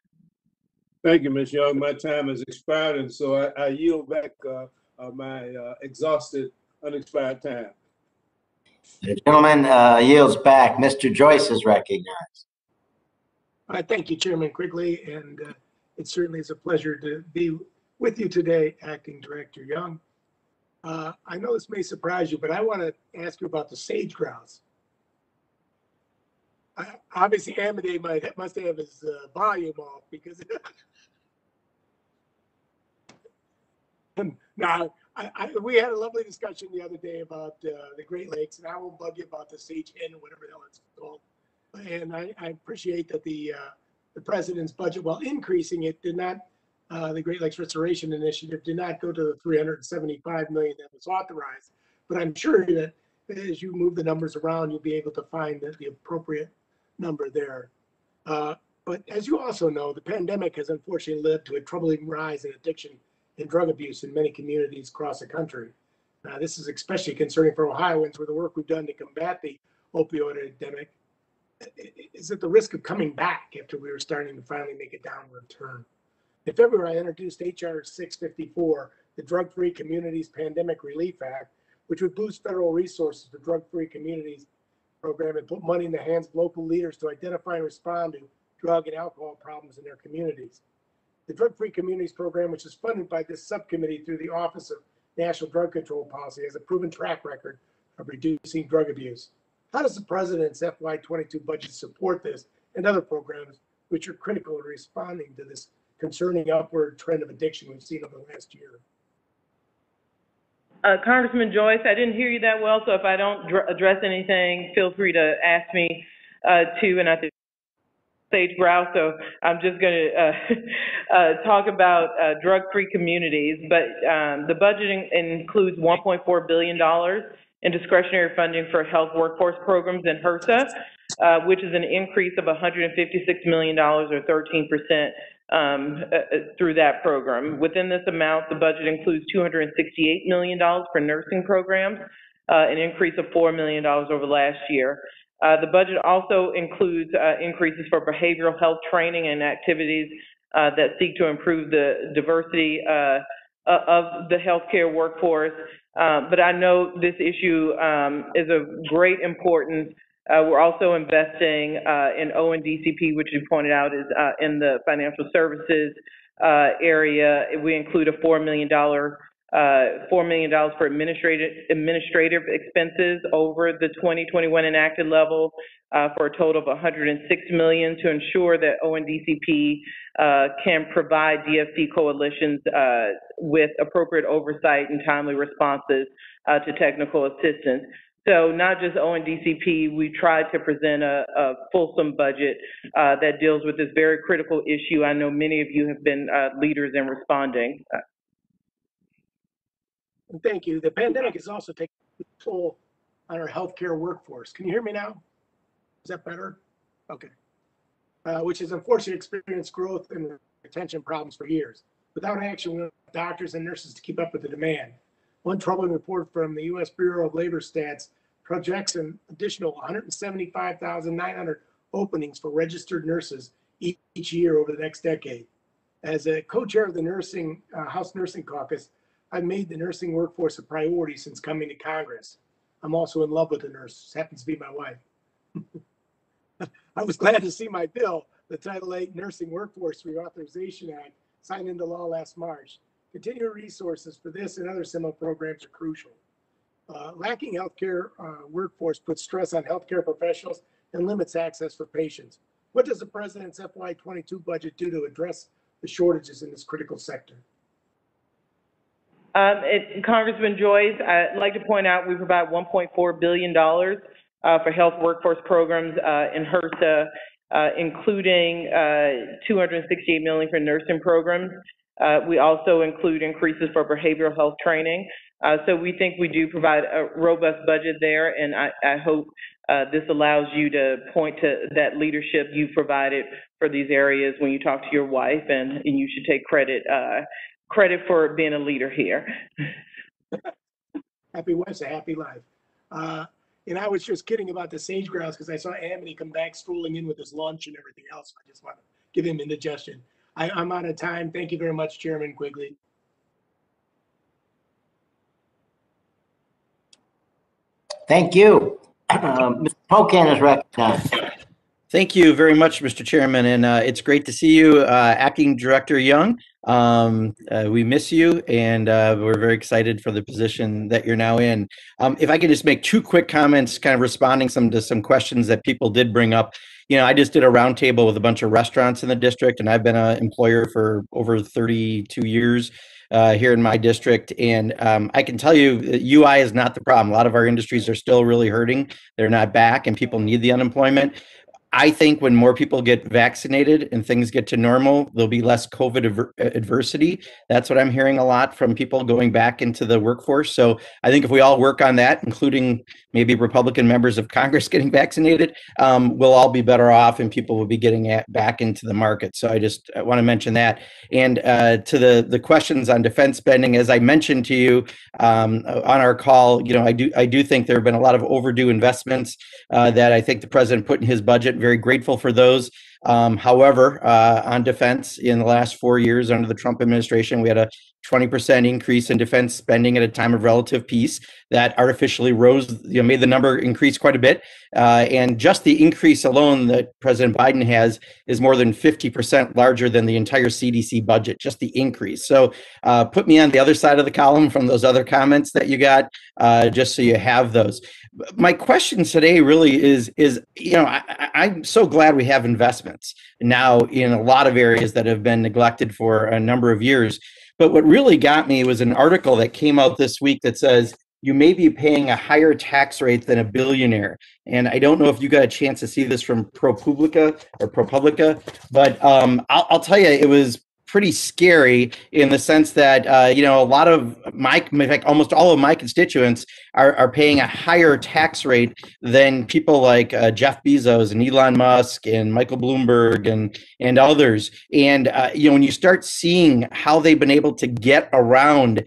Thank you, Ms. Young. My time has expired, and so I yield back my exhausted, unexpired time. The gentleman yields back. Mr. Joyce is recognized. Thank you, Chairman Quigley, and it certainly is a pleasure to be with you today, Acting Director Young. I know this may surprise you, but I want to ask you about the sage grouse. Obviously, Amadei must have his volume off because now we had a lovely discussion the other day about the Great Lakes, and I won't bug you about the sage hen or whatever the hell it's called. And I appreciate that the president's budget, while increasing it, did not. The Great Lakes Restoration Initiative did not go to the $375 million that was authorized. But I'm sure that as you move the numbers around, you'll be able to find the appropriate number there. But as you also know, the pandemic has unfortunately led to a troubling rise in addiction and drug abuse in many communities across the country. This is especially concerning for Ohioans, where the work we've done to combat the opioid epidemic is at the risk of coming back after we were starting to finally make a downward turn. In February, I introduced H.R. 654, the Drug-Free Communities Pandemic Relief Act, which would boost federal resources for drug-free communities program and put money in the hands of local leaders to identify and respond to drug and alcohol problems in their communities. The Drug-Free Communities program, which is funded by this subcommittee through the Office of National Drug Control Policy, has a proven track record of reducing drug abuse. How does the president's FY22 budget support this and other programs which are critical in responding to this concerning upward trend of addiction we've seen over the last year? Congressman Joyce, I didn't hear you that well, so if I don't address anything, feel free to ask me to, and I think sage grouse, so I'm just going to talk about drug-free communities. But the budget includes $1.4 billion in discretionary funding for health workforce programs in HRSA, which is an increase of $156 million or 13% through that program. Within this amount, the budget includes $268 million for nursing programs, an increase of $4 million over last year. The budget also includes increases for behavioral health training and activities that seek to improve the diversity of the healthcare workforce. But I know this issue is of great importance. We're also investing in ONDCP, which you pointed out is in the financial services area. We include a $4 million for administrative expenses over the 2021 enacted level for a total of $106 million to ensure that ONDCP can provide DFC coalitions with appropriate oversight and timely responses to technical assistance. So not just ONDCP, we tried to present a fulsome budget that deals with this very critical issue. I know many of you have been leaders in responding. Thank you. The pandemic has also taken a toll on our healthcare workforce. Can you hear me now? Is that better? Okay. Which has unfortunately experienced growth and retention problems for years. Without action, we don't have doctors and nurses to keep up with the demand. One troubling report from the U.S. Bureau of Labor Stats projects an additional 175,900 openings for registered nurses each year over the next decade. As a co-chair of the House Nursing Caucus, I've made the nursing workforce a priority since coming to Congress. I'm also in love with a nurse. This happens to be my wife. I was glad to see my bill, the Title VIII Nursing Workforce Reauthorization Act, signed into law last March. Continued resources for this and other similar programs are crucial. Lacking healthcare workforce puts stress on healthcare professionals and limits access for patients. What does the president's FY22 budget do to address the shortages in this critical sector? Congressman Joyce, I'd like to point out we provide $1.4 billion for health workforce programs in HRSA, including $268 million for nursing programs. We also include increases for behavioral health training. So we think we do provide a robust budget there, and I hope this allows you to point to that leadership you provided for these areas when you talk to your wife, and you should take credit for being a leader here. Happy wife's a happy life. And I was just kidding about the sage grouse because I saw Amity come back strolling in with his lunch and everything else. I just want to give him indigestion. I'm out of time. Thank you very much, Chairman Quigley. Thank you. Mr. Pocan is recognized. Thank you very much, Mr. Chairman, and it's great to see you, Acting Director Young. We miss you, and we're very excited for the position that you're now in. If I could just make two quick comments, kind of responding to some questions that people did bring up. You know, I just did a roundtable with a bunch of restaurants in the district, and I've been an employer for over 32 years here in my district. And I can tell you UI is not the problem. A lot of our industries are still really hurting. They're not back, and people need the unemployment. I think when more people get vaccinated and things get to normal, there'll be less COVID adversity. That's what I'm hearing a lot from people going back into the workforce. So I think if we all work on that, including maybe Republican members of Congress getting vaccinated, we'll all be better off and people will be getting back into the market. So I want to mention that. And to the questions on defense spending, as I mentioned to you on our call, you know, I do think there have been a lot of overdue investments that I think the president put in his budget. Very grateful for those. However, on defense in the last 4 years under the Trump administration, we had a 20% increase in defense spending at a time of relative peace that artificially rose, made the number increase quite a bit. And just the increase alone that President Biden has is more than 50% larger than the entire CDC budget, just the increase. So put me on the other side of the column from those other comments that you got, just so you have those. My question today really is I'm so glad we have investments now in a lot of areas that have been neglected for a number of years. But what really got me was an article that came out this week that says you may be paying a higher tax rate than a billionaire. And I don't know if you got a chance to see this from ProPublica, but I'll tell you, it was pretty scary in the sense that, a lot of in fact, almost all of my constituents are paying a higher tax rate than people like Jeff Bezos and Elon Musk and Michael Bloomberg and others. And, when you start seeing how they've been able to get around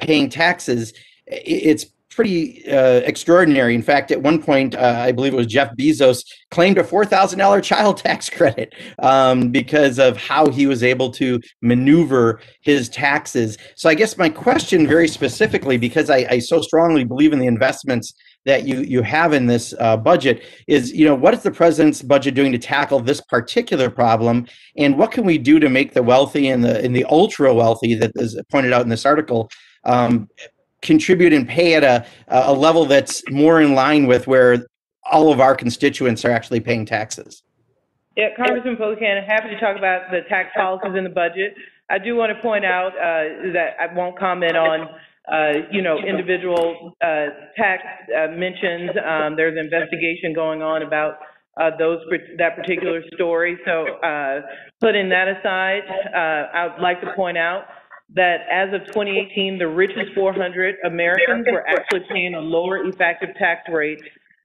paying taxes, it's pretty extraordinary. In fact, at one point, I believe it was Jeff Bezos claimed a $4,000 child tax credit because of how he was able to maneuver his taxes. So I guess my question very specifically, because I so strongly believe in the investments that you have in this budget, is, what is the president's budget doing to tackle this particular problem? And what can we do to make the wealthy and the ultra wealthy, that is pointed out in this article, contribute and pay at a level that's more in line with where all of our constituents are actually paying taxes? Yeah, Congressman Pocan, happy to talk about the tax policies in the budget. I do want to point out that I won't comment on, individual tax mentions. There's an investigation going on about that particular story. So putting that aside, I would like to point out that as of 2018, the richest 400 Americans were actually paying a lower effective tax rate.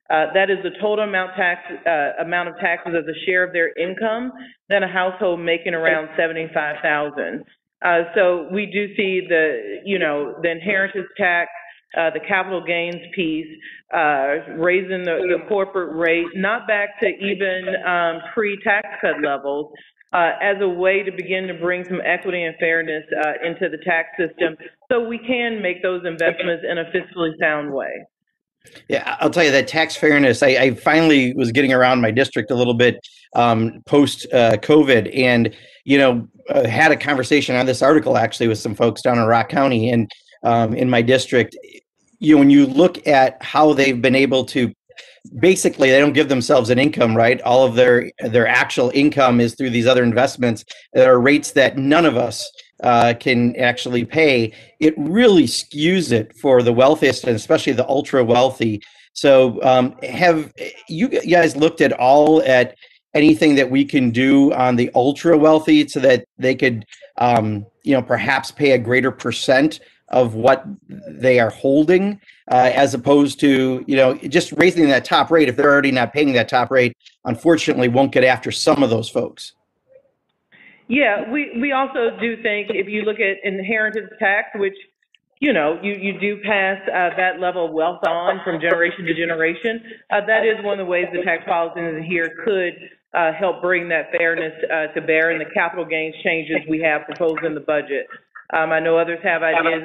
That is the total amount of taxes as a share of their income than a household making around $75,000. So we do see the inheritance tax, the capital gains piece, raising the corporate rate, not back to even pre-tax cut levels, as a way to begin to bring some equity and fairness into the tax system so we can make those investments in a fiscally sound way. Yeah, I'll tell you that tax fairness, I finally was getting around my district a little bit post COVID, and, had a conversation on this article actually with some folks down in Rock County and in my district. When you look at how they've been able to, basically they don't give themselves an income, right? All of their actual income is through these other investments that are rates that none of us can actually pay. It really skews it for the wealthiest and especially the ultra wealthy. So have you guys looked at anything that we can do on the ultra wealthy so that they could perhaps pay a greater percent of what they are holding, as opposed to, just raising that top rate? If they're already not paying that top rate, unfortunately won't get after some of those folks. Yeah, we also do think if you look at inheritance tax, which, you do pass that level of wealth on from generation to generation, that is one of the ways the tax policies here could help bring that fairness to bear in the capital gains changes we have proposed in the budget. I know others have ideas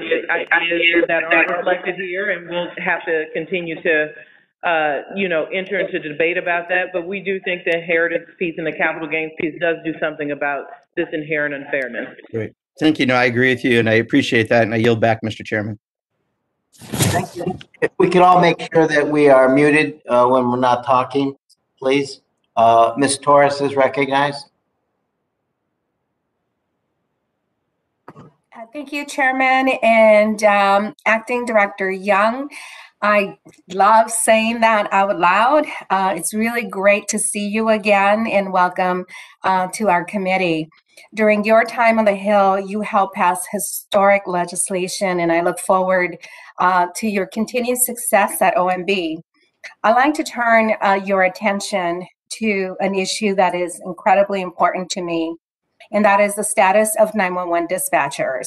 that aren't reflected here, and we'll have to continue to, enter into debate about that. But we do think the inheritance piece and the capital gains piece does do something about this inherent unfairness. Great. Thank you. No, I agree with you, and I appreciate that. And I yield back, Mr. Chairman. Thank you. If we could all make sure that we are muted when we're not talking, please. Ms. Torres is recognized. Thank you, Chairman and Acting Director Young. I love saying that out loud. It's really great to see you again, and welcome to our committee. During your time on the Hill, you helped pass historic legislation, and I look forward to your continued success at OMB. I'd like to turn your attention to an issue that is incredibly important to me, and that is the status of 911 dispatchers.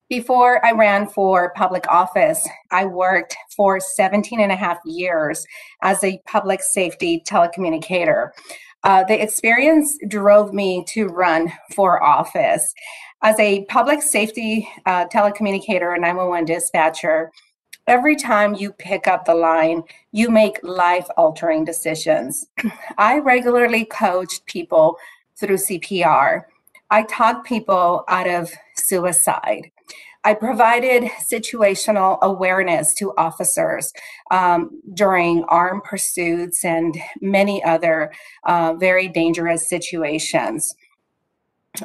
Before I ran for public office, I worked for 17 and a half years as a public safety telecommunicator. The experience drove me to run for office. As a public safety telecommunicator and 911 dispatcher, every time you pick up the line, you make life-altering decisions. I regularly coached people through CPR. I talked people out of suicide. I provided situational awareness to officers during armed pursuits and many other very dangerous situations.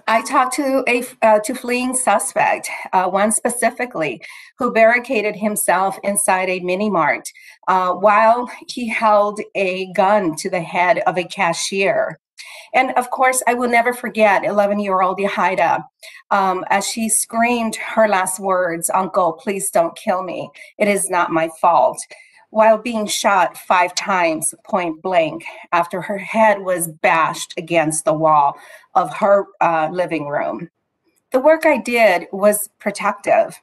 I talked to fleeing suspect, one specifically, who barricaded himself inside a mini mart while he held a gun to the head of a cashier. And of course, I will never forget 11-year-old Hyde as she screamed her last words, "Uncle, please don't kill me. It is not my fault," while being shot 5 times point blank after her head was bashed against the wall of her living room. The work I did was protective.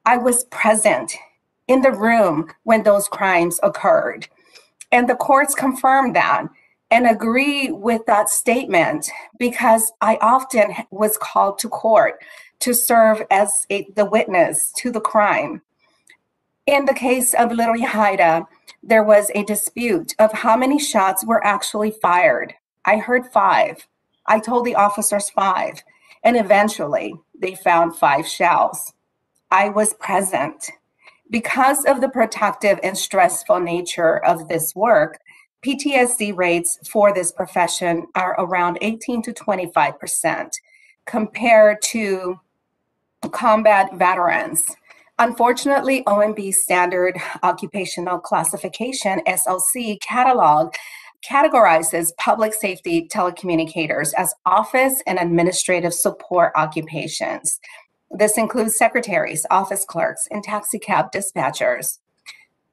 I was present in the room when those crimes occurred. And the courts confirmed that and agree with that statement because I often was called to court to serve as the witness to the crime. In the case of little Hyde, there was a dispute of how many shots were actually fired. I heard 5. I told the officers 5, and eventually they found 5 shells. I was present. Because of the protective and stressful nature of this work, PTSD rates for this profession are around 18 to 25% compared to combat veterans. Unfortunately, OMB's Standard Occupational Classification, SOC catalog, categorizes public safety telecommunicators as office and administrative support occupations. This includes secretaries, office clerks, and taxi cab dispatchers.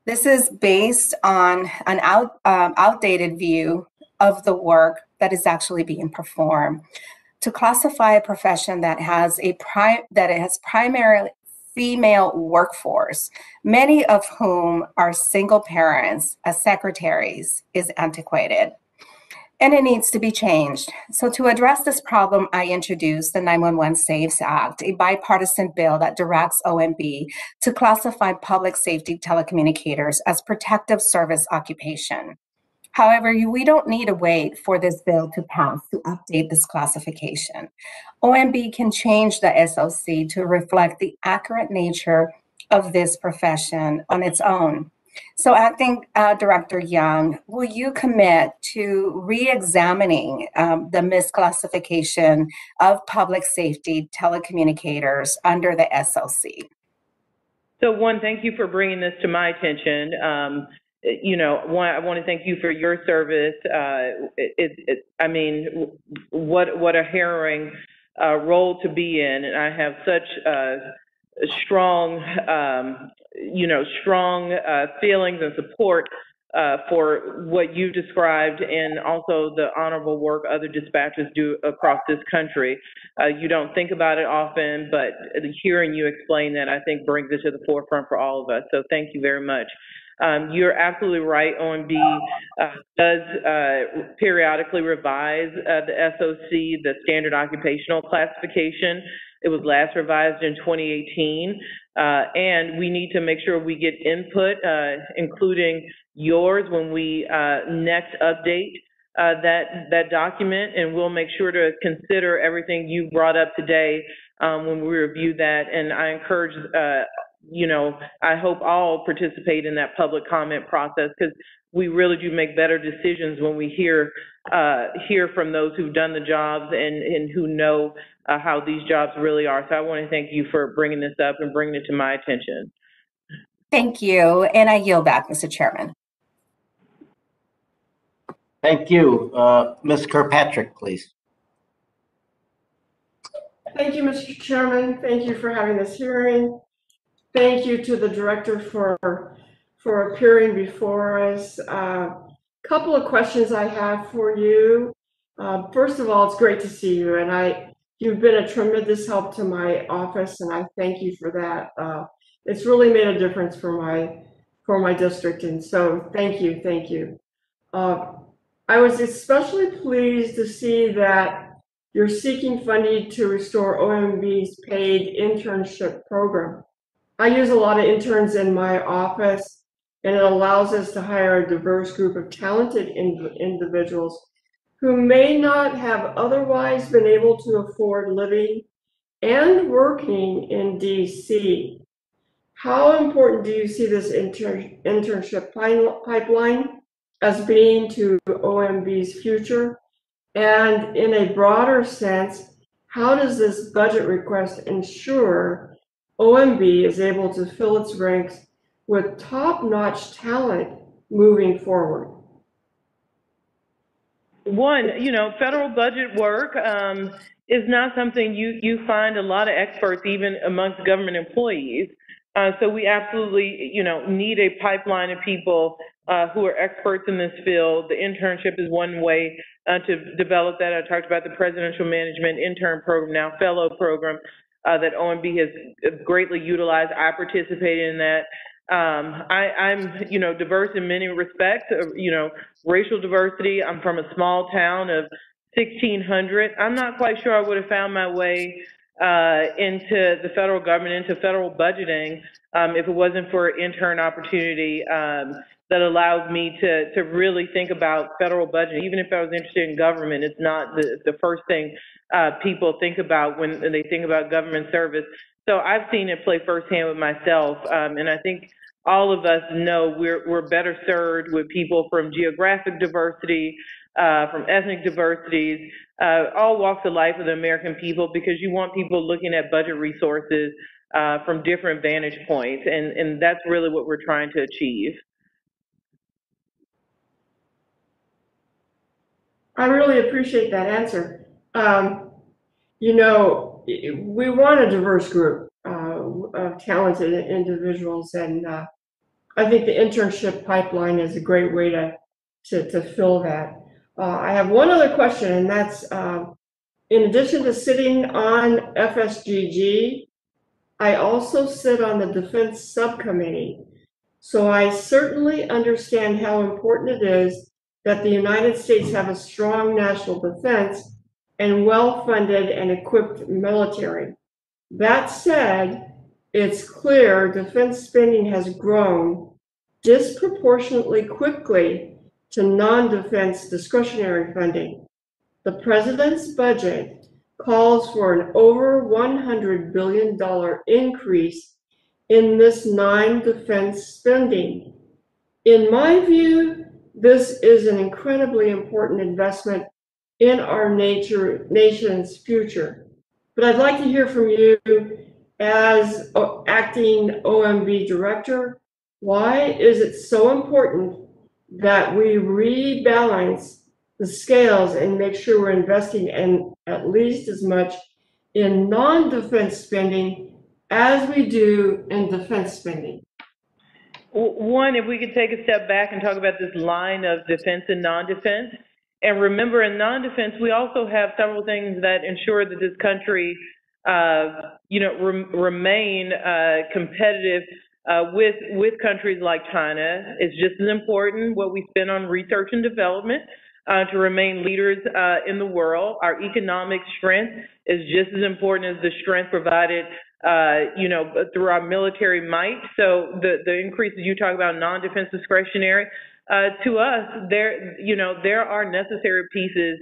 This is based on an outdated view of the work that is actually being performed. To classify a profession that has primarily female workforce, many of whom are single parents as secretaries, is antiquated. and it needs to be changed. So to address this problem, I introduced the 911 Saves Act, a bipartisan bill that directs OMB to classify public safety telecommunicators as protective service occupation. However, we don't need to wait for this bill to pass to update this classification. OMB can change the SOC to reflect the accurate nature of this profession on its own. So Acting Director Young, will you commit to re-examining the misclassification of public safety telecommunicators under the SOC? So one, thank you for bringing this to my attention. I want to thank you for your service. I mean, what a harrowing role to be in, and I have such strong feelings and support for what you described, and also the honorable work other dispatchers do across this country. You don't think about it often, but hearing you explain that, I think, brings it to the forefront for all of us. So thank you very much. You're absolutely right. OMB does periodically revise the SOC, the Standard Occupational Classification. It was last revised in 2018, and we need to make sure we get input, including yours, when we next update that document, and we'll make sure to consider everything you brought up today when we review that. And I encourage I hope all participate in that public comment process, because we really do make better decisions when we hear from those who've done the jobs and who know how these jobs really are. So I want to thank you for bringing this up and bringing it to my attention. Thank you. And I yield back, Mr. Chairman. Thank you. Ms. Kirkpatrick, please. Thank you, Mr. Chairman. Thank you for having this hearing. Thank you to the director for appearing before us. Couple of questions I have for you. First of all, it's great to see you, and you've been a tremendous help to my office, and I thank you for that. It's really made a difference for my district, and so thank you. I was especially pleased to see that you're seeking funding to restore OMB's paid internship program. I use a lot of interns in my office, and it allows us to hire a diverse group of talented individuals who may not have otherwise been able to afford living and working in DC. How important do you see this internship pipeline as being to OMB's future? And in a broader sense, how does this budget request ensure OMB is able to fill its ranks with top-notch talent moving forward? One, federal budget work is not something you find a lot of experts even amongst government employees. So we absolutely, need a pipeline of people who are experts in this field. The internship is one way to develop that. I talked about the Presidential Management Intern Program, now Fellow Program, that OMB has greatly utilized. I participated in that. I'm, diverse in many respects, racial diversity. I'm from a small town of 1,600. I'm not quite sure I would have found my way into the federal government, into federal budgeting, if it wasn't for an intern opportunity that allowed me to really think about federal budget. Even if I was interested in government, it's not the first thing people think about when they think about government service. So I've seen it play firsthand with myself, and I think all of us know we're better served with people from geographic diversity, from ethnic diversities, all walks of life of the American people, because you want people looking at budget resources from different vantage points, and that's really what we're trying to achieve. I really appreciate that answer. We want a diverse group of talented individuals, and I think the internship pipeline is a great way to fill that. I have one other question, and that's, in addition to sitting on FSGG, I also sit on the Defense Subcommittee. So I certainly understand how important it is that the United States have a strong national defense and well-funded and equipped military. That said, it's clear defense spending has grown disproportionately quickly to non-defense discretionary funding. The president's budget calls for an over $100 billion increase in this non-defense spending. In my view, this is an incredibly important investment in our nation's future. But I'd like to hear from you as acting OMB director. Why is it so important that we rebalance the scales and make sure we're investing in at least as much in non-defense spending as we do in defense spending? One, if we could take a step back and talk about this line of defense and non-defense. And remember, in non-defense, we also have several things that ensure that this country, remain competitive with countries like China. It's just as important what we spend on research and development to remain leaders in the world. Our economic strength is just as important as the strength provided through our military might. So the increases you talk about non-defense discretionary, to us, there are necessary pieces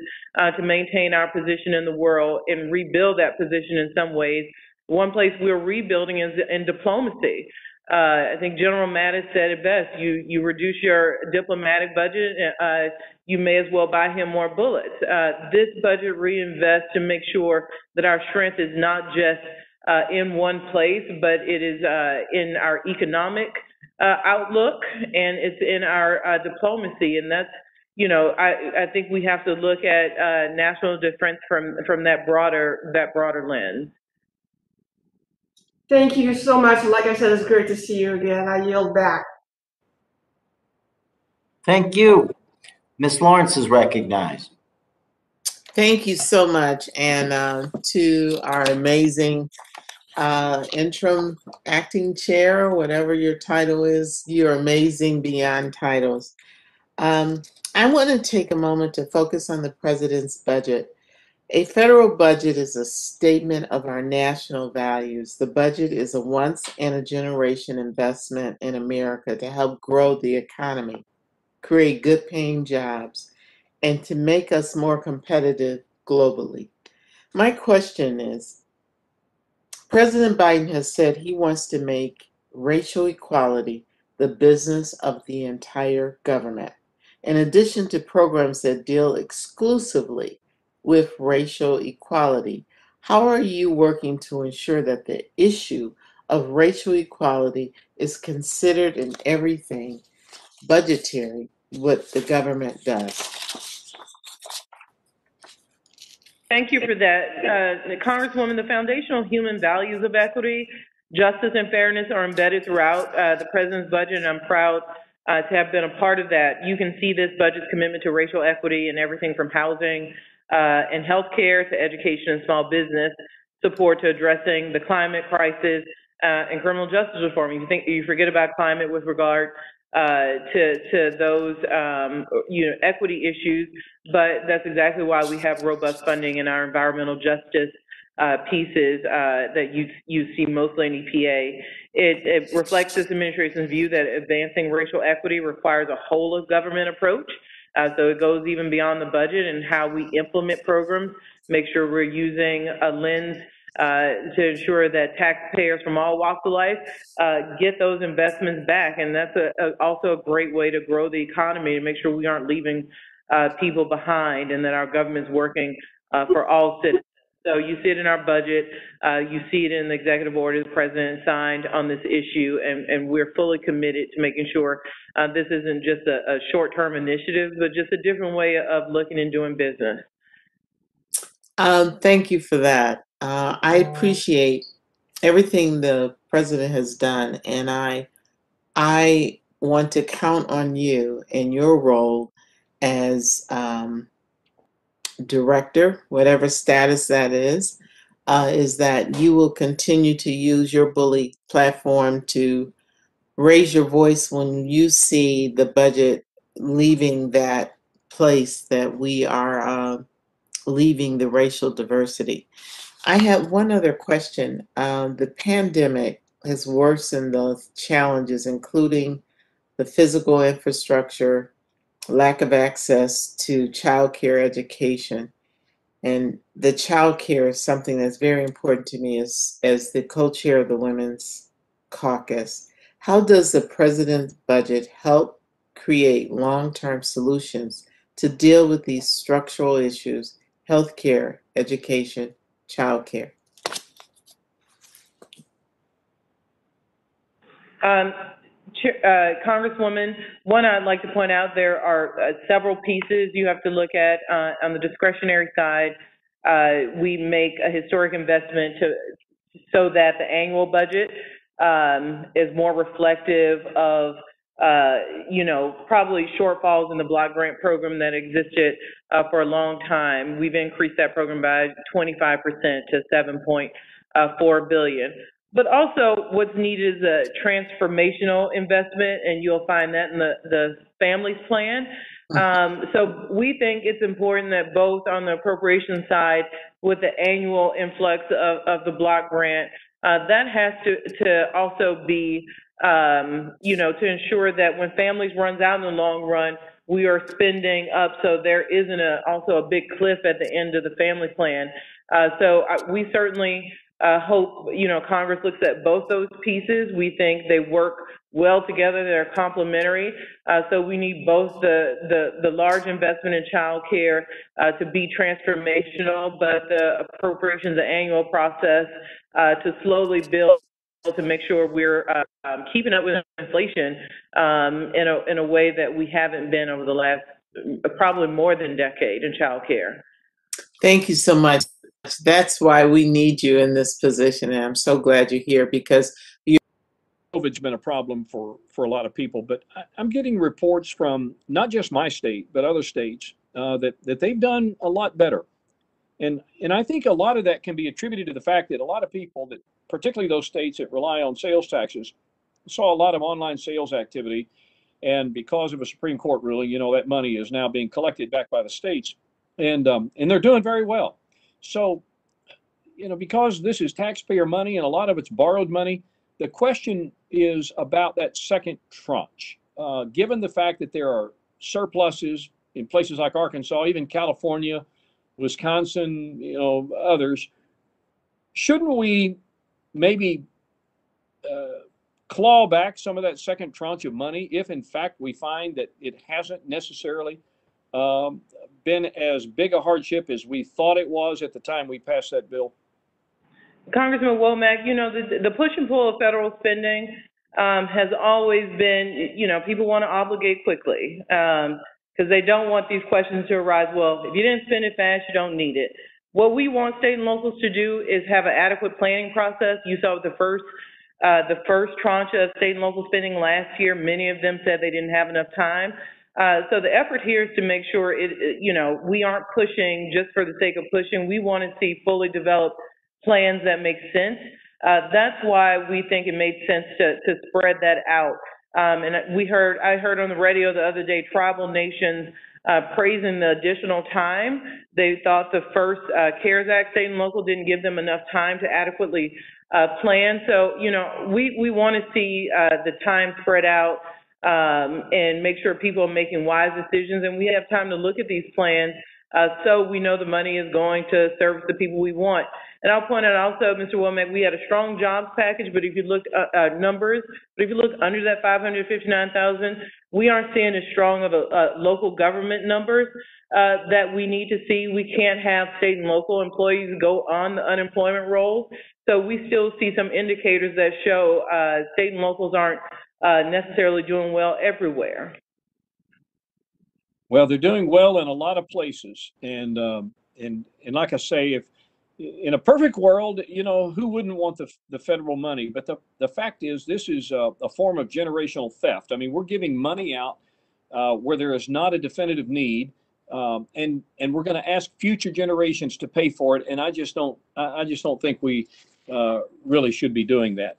to maintain our position in the world and rebuild that position in some ways. One place we're rebuilding is in diplomacy. I think General Mattis said it best. You reduce your diplomatic budget, you may as well buy him more bullets. This budget reinvests to make sure that our strength is not just in one place, but it is in our economic outlook, and it's in our diplomacy. And that's, I think we have to look at national defense from that broader lens. Thank you so much. Like I said, it's great to see you again. I yield back. Thank you. Ms. Lawrence is recognized. Thank you so much. And to our amazing interim acting chair, whatever your title is, you're amazing beyond titles. I want to take a moment to focus on the president's budget. A federal budget is a statement of our national values. The budget is a once-in-a-generation investment in America to help grow the economy, create good-paying jobs, and to make us more competitive globally. My question is, President Biden has said he wants to make racial equality the business of the entire government. In addition to programs that deal exclusively with racial equality, how are you working to ensure that the issue of racial equality is considered in everything budgetary what the government does? Thank you for that. Congresswoman, the foundational human values of equity, justice, and fairness are embedded throughout the president's budget, and I'm proud to have been a part of that. You can see this budget's commitment to racial equity in everything from housing and healthcare to education and small business support to addressing the climate crisis and criminal justice reform. You forget about climate with regard to those equity issues, but that's exactly why we have robust funding in our environmental justice pieces that you see mostly in EPA. It reflects this administration's view that advancing racial equity requires a whole of government approach. So it goes even beyond the budget and how we implement programs, make sure we're using a lens to ensure that taxpayers from all walks of life get those investments back. And that's also a great way to grow the economy and make sure we aren't leaving people behind and that our government's working for all citizens. So you see it in our budget, you see it in the executive order the president signed on this issue, and we're fully committed to making sure this isn't just a short-term initiative, but just a different way of looking and doing business. Thank you for that. I appreciate everything the president has done, and I want to count on you in your role as director, whatever status that is that you will continue to use your bully platform to raise your voice when you see the budget leaving that place that we are leaving the racial diversity. I have one other question. The pandemic has worsened the challenges, including the physical infrastructure, lack of access to childcare education. And the childcare is something that's very important to me as the co-chair of the Women's Caucus. How does the president's budget help create long-term solutions to deal with these structural issues, healthcare, education, childcare? Congresswoman, one, I'd like to point out there are several pieces you have to look at. On the discretionary side, we make a historic investment so that the annual budget is more reflective of probably shortfalls in the block grant program that existed for a long time. We've increased that program by 25% to $7.4 billion. But also what's needed is a transformational investment, and you'll find that in the families plan. So we think it's important that both on the appropriation side with the annual influx of the block grant, that has to also be, to ensure that when families runs out in the long run, we are spending up so there isn't also a big cliff at the end of the family plan. So we certainly hope, Congress looks at both those pieces. We think they work well together. They're complementary. So we need both the large investment in child care to be transformational, but the appropriations, the annual process to slowly build to make sure we're keeping up with inflation in a way that we haven't been over the last probably more than a decade in child care. Thank you so much. That's why we need you in this position, and I'm so glad you're here because COVID's been a problem for a lot of people, but I'm getting reports from not just my state, but other states that they've done a lot better. And I think a lot of that can be attributed to the fact that a lot of people, that particularly those states that rely on sales taxes, saw a lot of online sales activity. And because of a Supreme Court ruling, that money is now being collected back by the states, and they're doing very well. So, because this is taxpayer money and a lot of it's borrowed money, the question is about that second tranche. Given the fact that there are surpluses in places like Arkansas, even California, Wisconsin, others, shouldn't we maybe claw back some of that second tranche of money if in fact we find that it hasn't necessarily been as big a hardship as we thought it was at the time we passed that bill? Congressman Womack, the push and pull of federal spending has always been, people want to obligate quickly because they don't want these questions to arise. Well, if you didn't spend it fast, you don't need it. What we want state and locals to do is have an adequate planning process. You saw the first tranche of state and local spending last year. Many of them said they didn't have enough time. So the effort here is to make sure we aren't pushing just for the sake of pushing. We want to see fully developed plans that make sense. That's why we think it made sense to spread that out. And I heard on the radio the other day, tribal nations praising the additional time. They thought the first CARES Act, state and local, didn't give them enough time to adequately plan. So, we want to see the time spread out and make sure people are making wise decisions. And we have time to look at these plans so we know the money is going to service the people we want. And I'll point out also, Mr. Womack, we had a strong jobs package, but if you look at numbers, but if you look under that 559,000, we aren't seeing as strong of local government numbers that we need to see. We can't have state and local employees go on the unemployment roll. So we still see some indicators that show state and locals aren't necessarily doing well everywhere. Well, they're doing well in a lot of places, and like I say, if in a perfect world, who wouldn't want the federal money? But the fact is, this is a form of generational theft. I mean, we're giving money out where there is not a definitive need, and we're going to ask future generations to pay for it. And I just don't think we really should be doing that.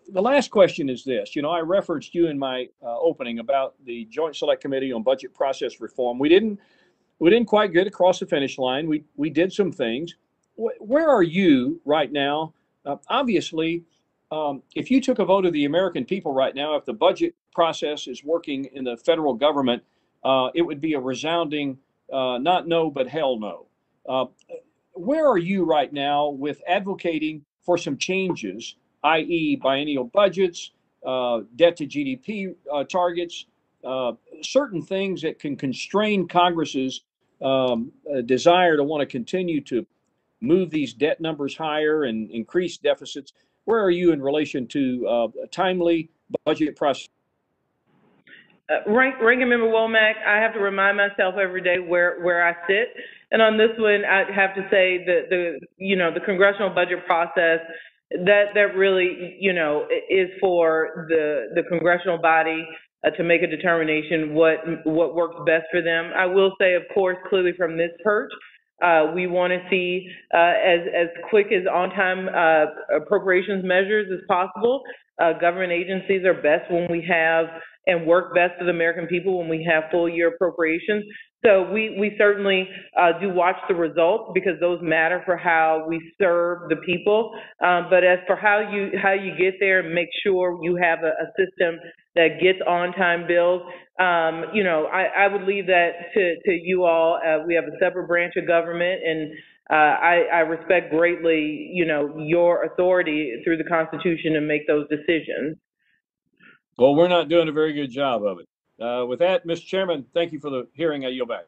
The last question is this. I referenced you in my opening about the Joint Select Committee on Budget Process Reform. We didn't quite get across the finish line. We did some things. Where are you right now? Obviously, if you took a vote of the American people right now, if the budget process is working in the federal government, it would be a resounding not no, but hell no. Where are you right now with advocating for some changes, i.e. biennial budgets, debt to GDP targets, certain things that can constrain Congress's desire to want to continue to move these debt numbers higher and increase deficits? Where are you in relation to a timely budget process? Ranking Member Womack, I have to remind myself every day where I sit. And on this one, I have to say that the congressional budget process, that really, is for the congressional body to make a determination what works best for them. I will say, of course, clearly from this perch, we want to see as quick as on-time appropriations measures as possible. Government agencies are best when we have and work best for the American people when we have full year appropriations. So we certainly do watch the results because those matter for how we serve the people. But as for how you get there and make sure you have a system that gets on-time bills, I would leave that to you all. We have a separate branch of government, and I respect greatly, your authority through the Constitution to make those decisions. Well, we're not doing a very good job of it. With that, Mr. Chairman, thank you for the hearing. I yield back.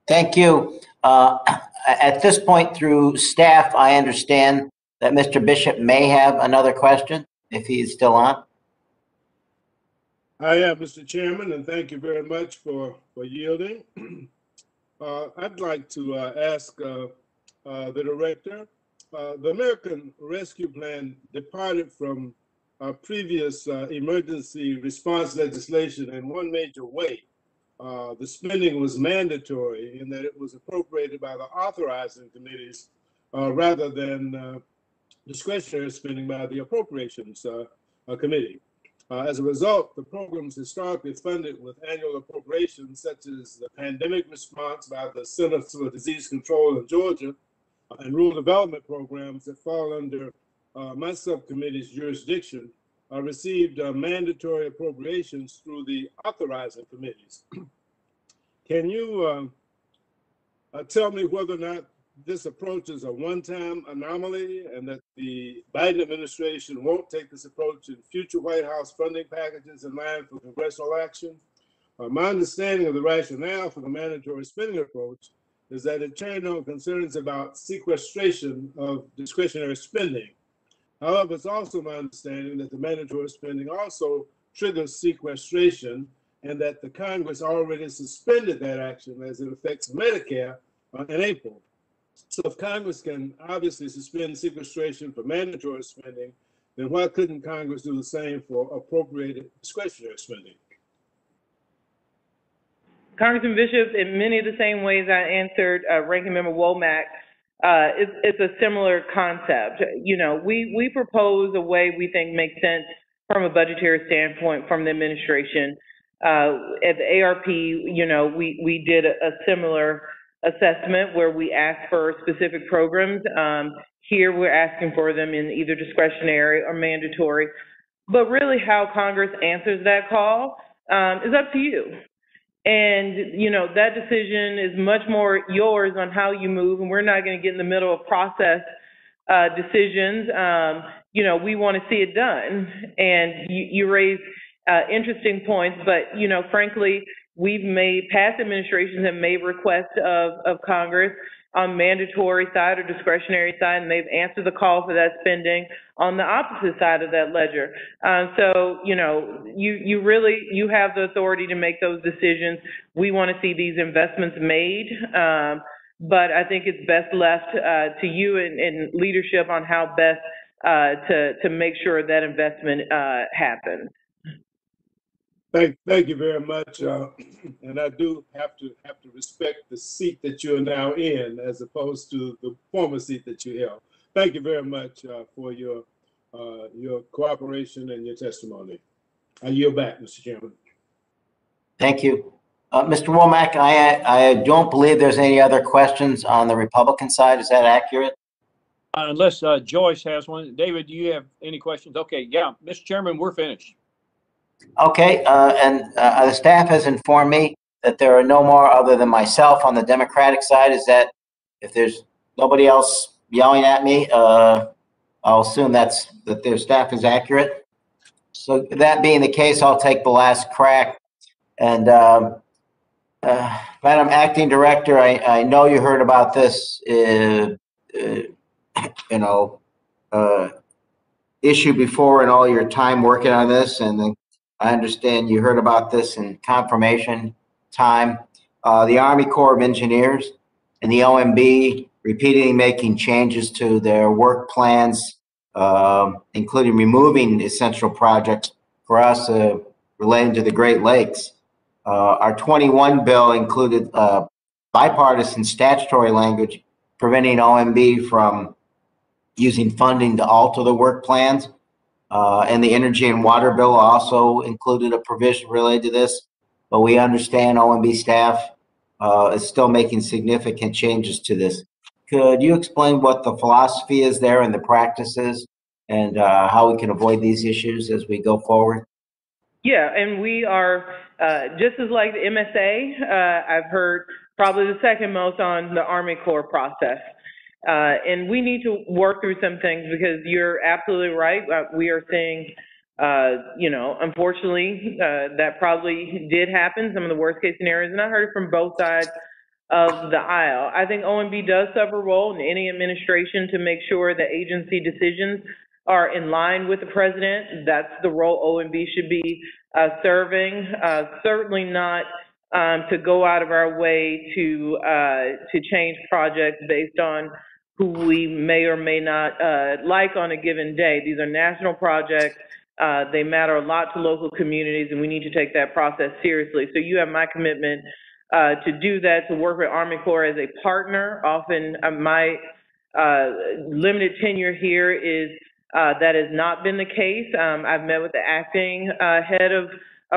Thank you. At this point, through staff, I understand that Mr. Bishop may have another question, if he is still on. I am, Mr. Chairman, and thank you very much for yielding. I'd like to ask the director. The American Rescue Plan departed from previous emergency response legislation in one major way. The spending was mandatory in that it was appropriated by the authorizing committees rather than discretionary spending by the Appropriations Committee. As a result, the programs historically funded with annual appropriations, such as the pandemic response by the Centers for Disease Control in Georgia, and rural development programs that fall under my subcommittee's jurisdiction, received mandatory appropriations through the authorizing committees. Can you tell me whether or not this approach is a one-time anomaly and that the Biden administration won't take this approach in future White House funding packages in line for congressional action? My understanding of the rationale for the mandatory spending approach is that it turned on concerns about sequestration of discretionary spending. However, it's also my understanding that the mandatory spending also triggers sequestration and that the Congress already suspended that action as it affects Medicare in April. So if Congress can obviously suspend sequestration for mandatory spending, then why couldn't Congress do the same for appropriated discretionary spending? Congressman Bishop, in many of the same ways I answered Ranking Member Womack, it's a similar concept. We propose a way we think makes sense from a budgetary standpoint from the administration. At the ARP, we did a similar assessment where we asked for specific programs. Here we're asking for them in either discretionary or mandatory. But really how Congress answers that call is up to you. And, that decision is much more yours on how you move, and we're not going to get in the middle of process decisions. We want to see it done. And you raise interesting points, but, frankly, past administrations have made requests of Congress on mandatory side or discretionary side, and they've answered the call for that spending on the opposite side of that ledger. So, you have the authority to make those decisions. We want to see these investments made, but I think it's best left to you and leadership on how best to make sure that investment happens. Thank you very much, and I do have to respect the seat that you are now in, as opposed to the former seat that you held. thank you very much for your cooperation and your testimony. I yield back, Mr. Chairman. Thank you. Mr. Womack, I don't believe there's any other questions on the Republican side. Is that accurate? Unless Joyce has one. David, do you have any questions? Okay, yeah, Mr. Chairman, we're finished. Okay, and the staff has informed me that there are no more other than myself on the Democratic side. Is that, if there's nobody else yelling at me, I'll assume that their staff is accurate. So that being the case, I'll take the last crack. And Madam Acting Director, I know you heard about this, issue before in all your time working on this, and I understand you heard about this in confirmation time. The Army Corps of Engineers and the OMB repeatedly making changes to their work plans, including removing essential projects for us relating to the Great Lakes. Our 21 bill included bipartisan statutory language preventing OMB from using funding to alter the work plans. And the energy and water bill also included a provision related to this, but we understand OMB staff is still making significant changes to this. Could you explain what the philosophy is there and the practices, and how we can avoid these issues as we go forward? Yeah, and we are, just as like the MSA, I've heard probably the second most on the Army Corps process. And we need to work through some things, because you're absolutely right. We are seeing, unfortunately, that probably did happen, some of the worst case scenarios, and I heard it from both sides of the aisle. I think OMB does serve a role in any administration to make sure that agency decisions are in line with the president. That's the role OMB should be serving. Certainly not to go out of our way to change projects based on who we may or may not like on a given day. These are national projects. They matter a lot to local communities, and we need to take that process seriously. So you have my commitment to do that, to work with Army Corps as a partner. Often my limited tenure here is that has not been the case. I've met with the acting head of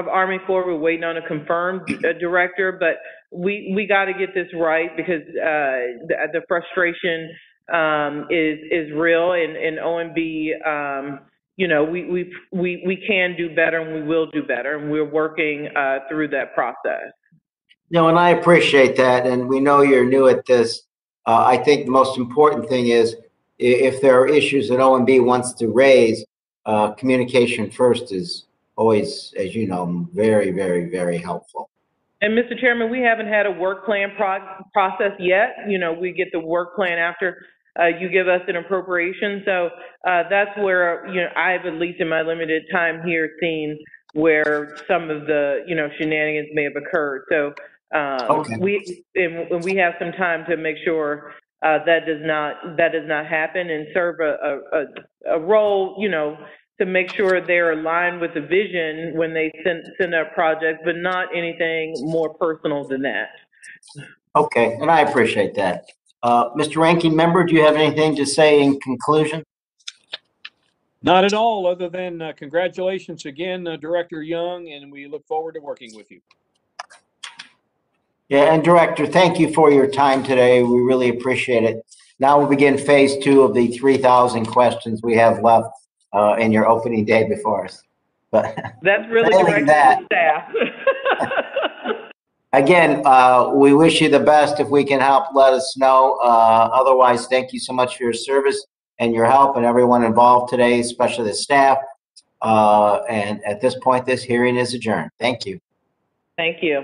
Army Corps. We're waiting on a confirmed director, but we got to get this right, because the frustration is real, and OMB, we can do better, and we will do better, and we're working through that process. No, and I appreciate that, and we know you're new at this. I think the most important thing is, if there are issues that OMB wants to raise, communication first is always, as you know, very, very, very helpful. And Mr. Chairman, we haven't had a work plan process yet. We get the work plan after you give us an appropriation. So that's where, I've, at least in my limited time here, seen where some of the, shenanigans may have occurred. So we have some time to make sure that does not happen, and serve a role, to make sure they're aligned with the vision when they send out projects, but not anything more personal than that. Okay, and I appreciate that. Mr. Ranking Member, do you have anything to say in conclusion? Not at all, other than congratulations again, Director Young, and we look forward to working with you. Yeah, and Director, thank you for your time today. We really appreciate it. Now we'll begin phase 2 of the 3,000 questions we have left in your opening day before us. But that's really directed to staff. Again, we wish you the best. If we can help, let us know. Otherwise, thank you so much for your service and your help, and everyone involved today, especially the staff. And at this point, this hearing is adjourned. Thank you. Thank you.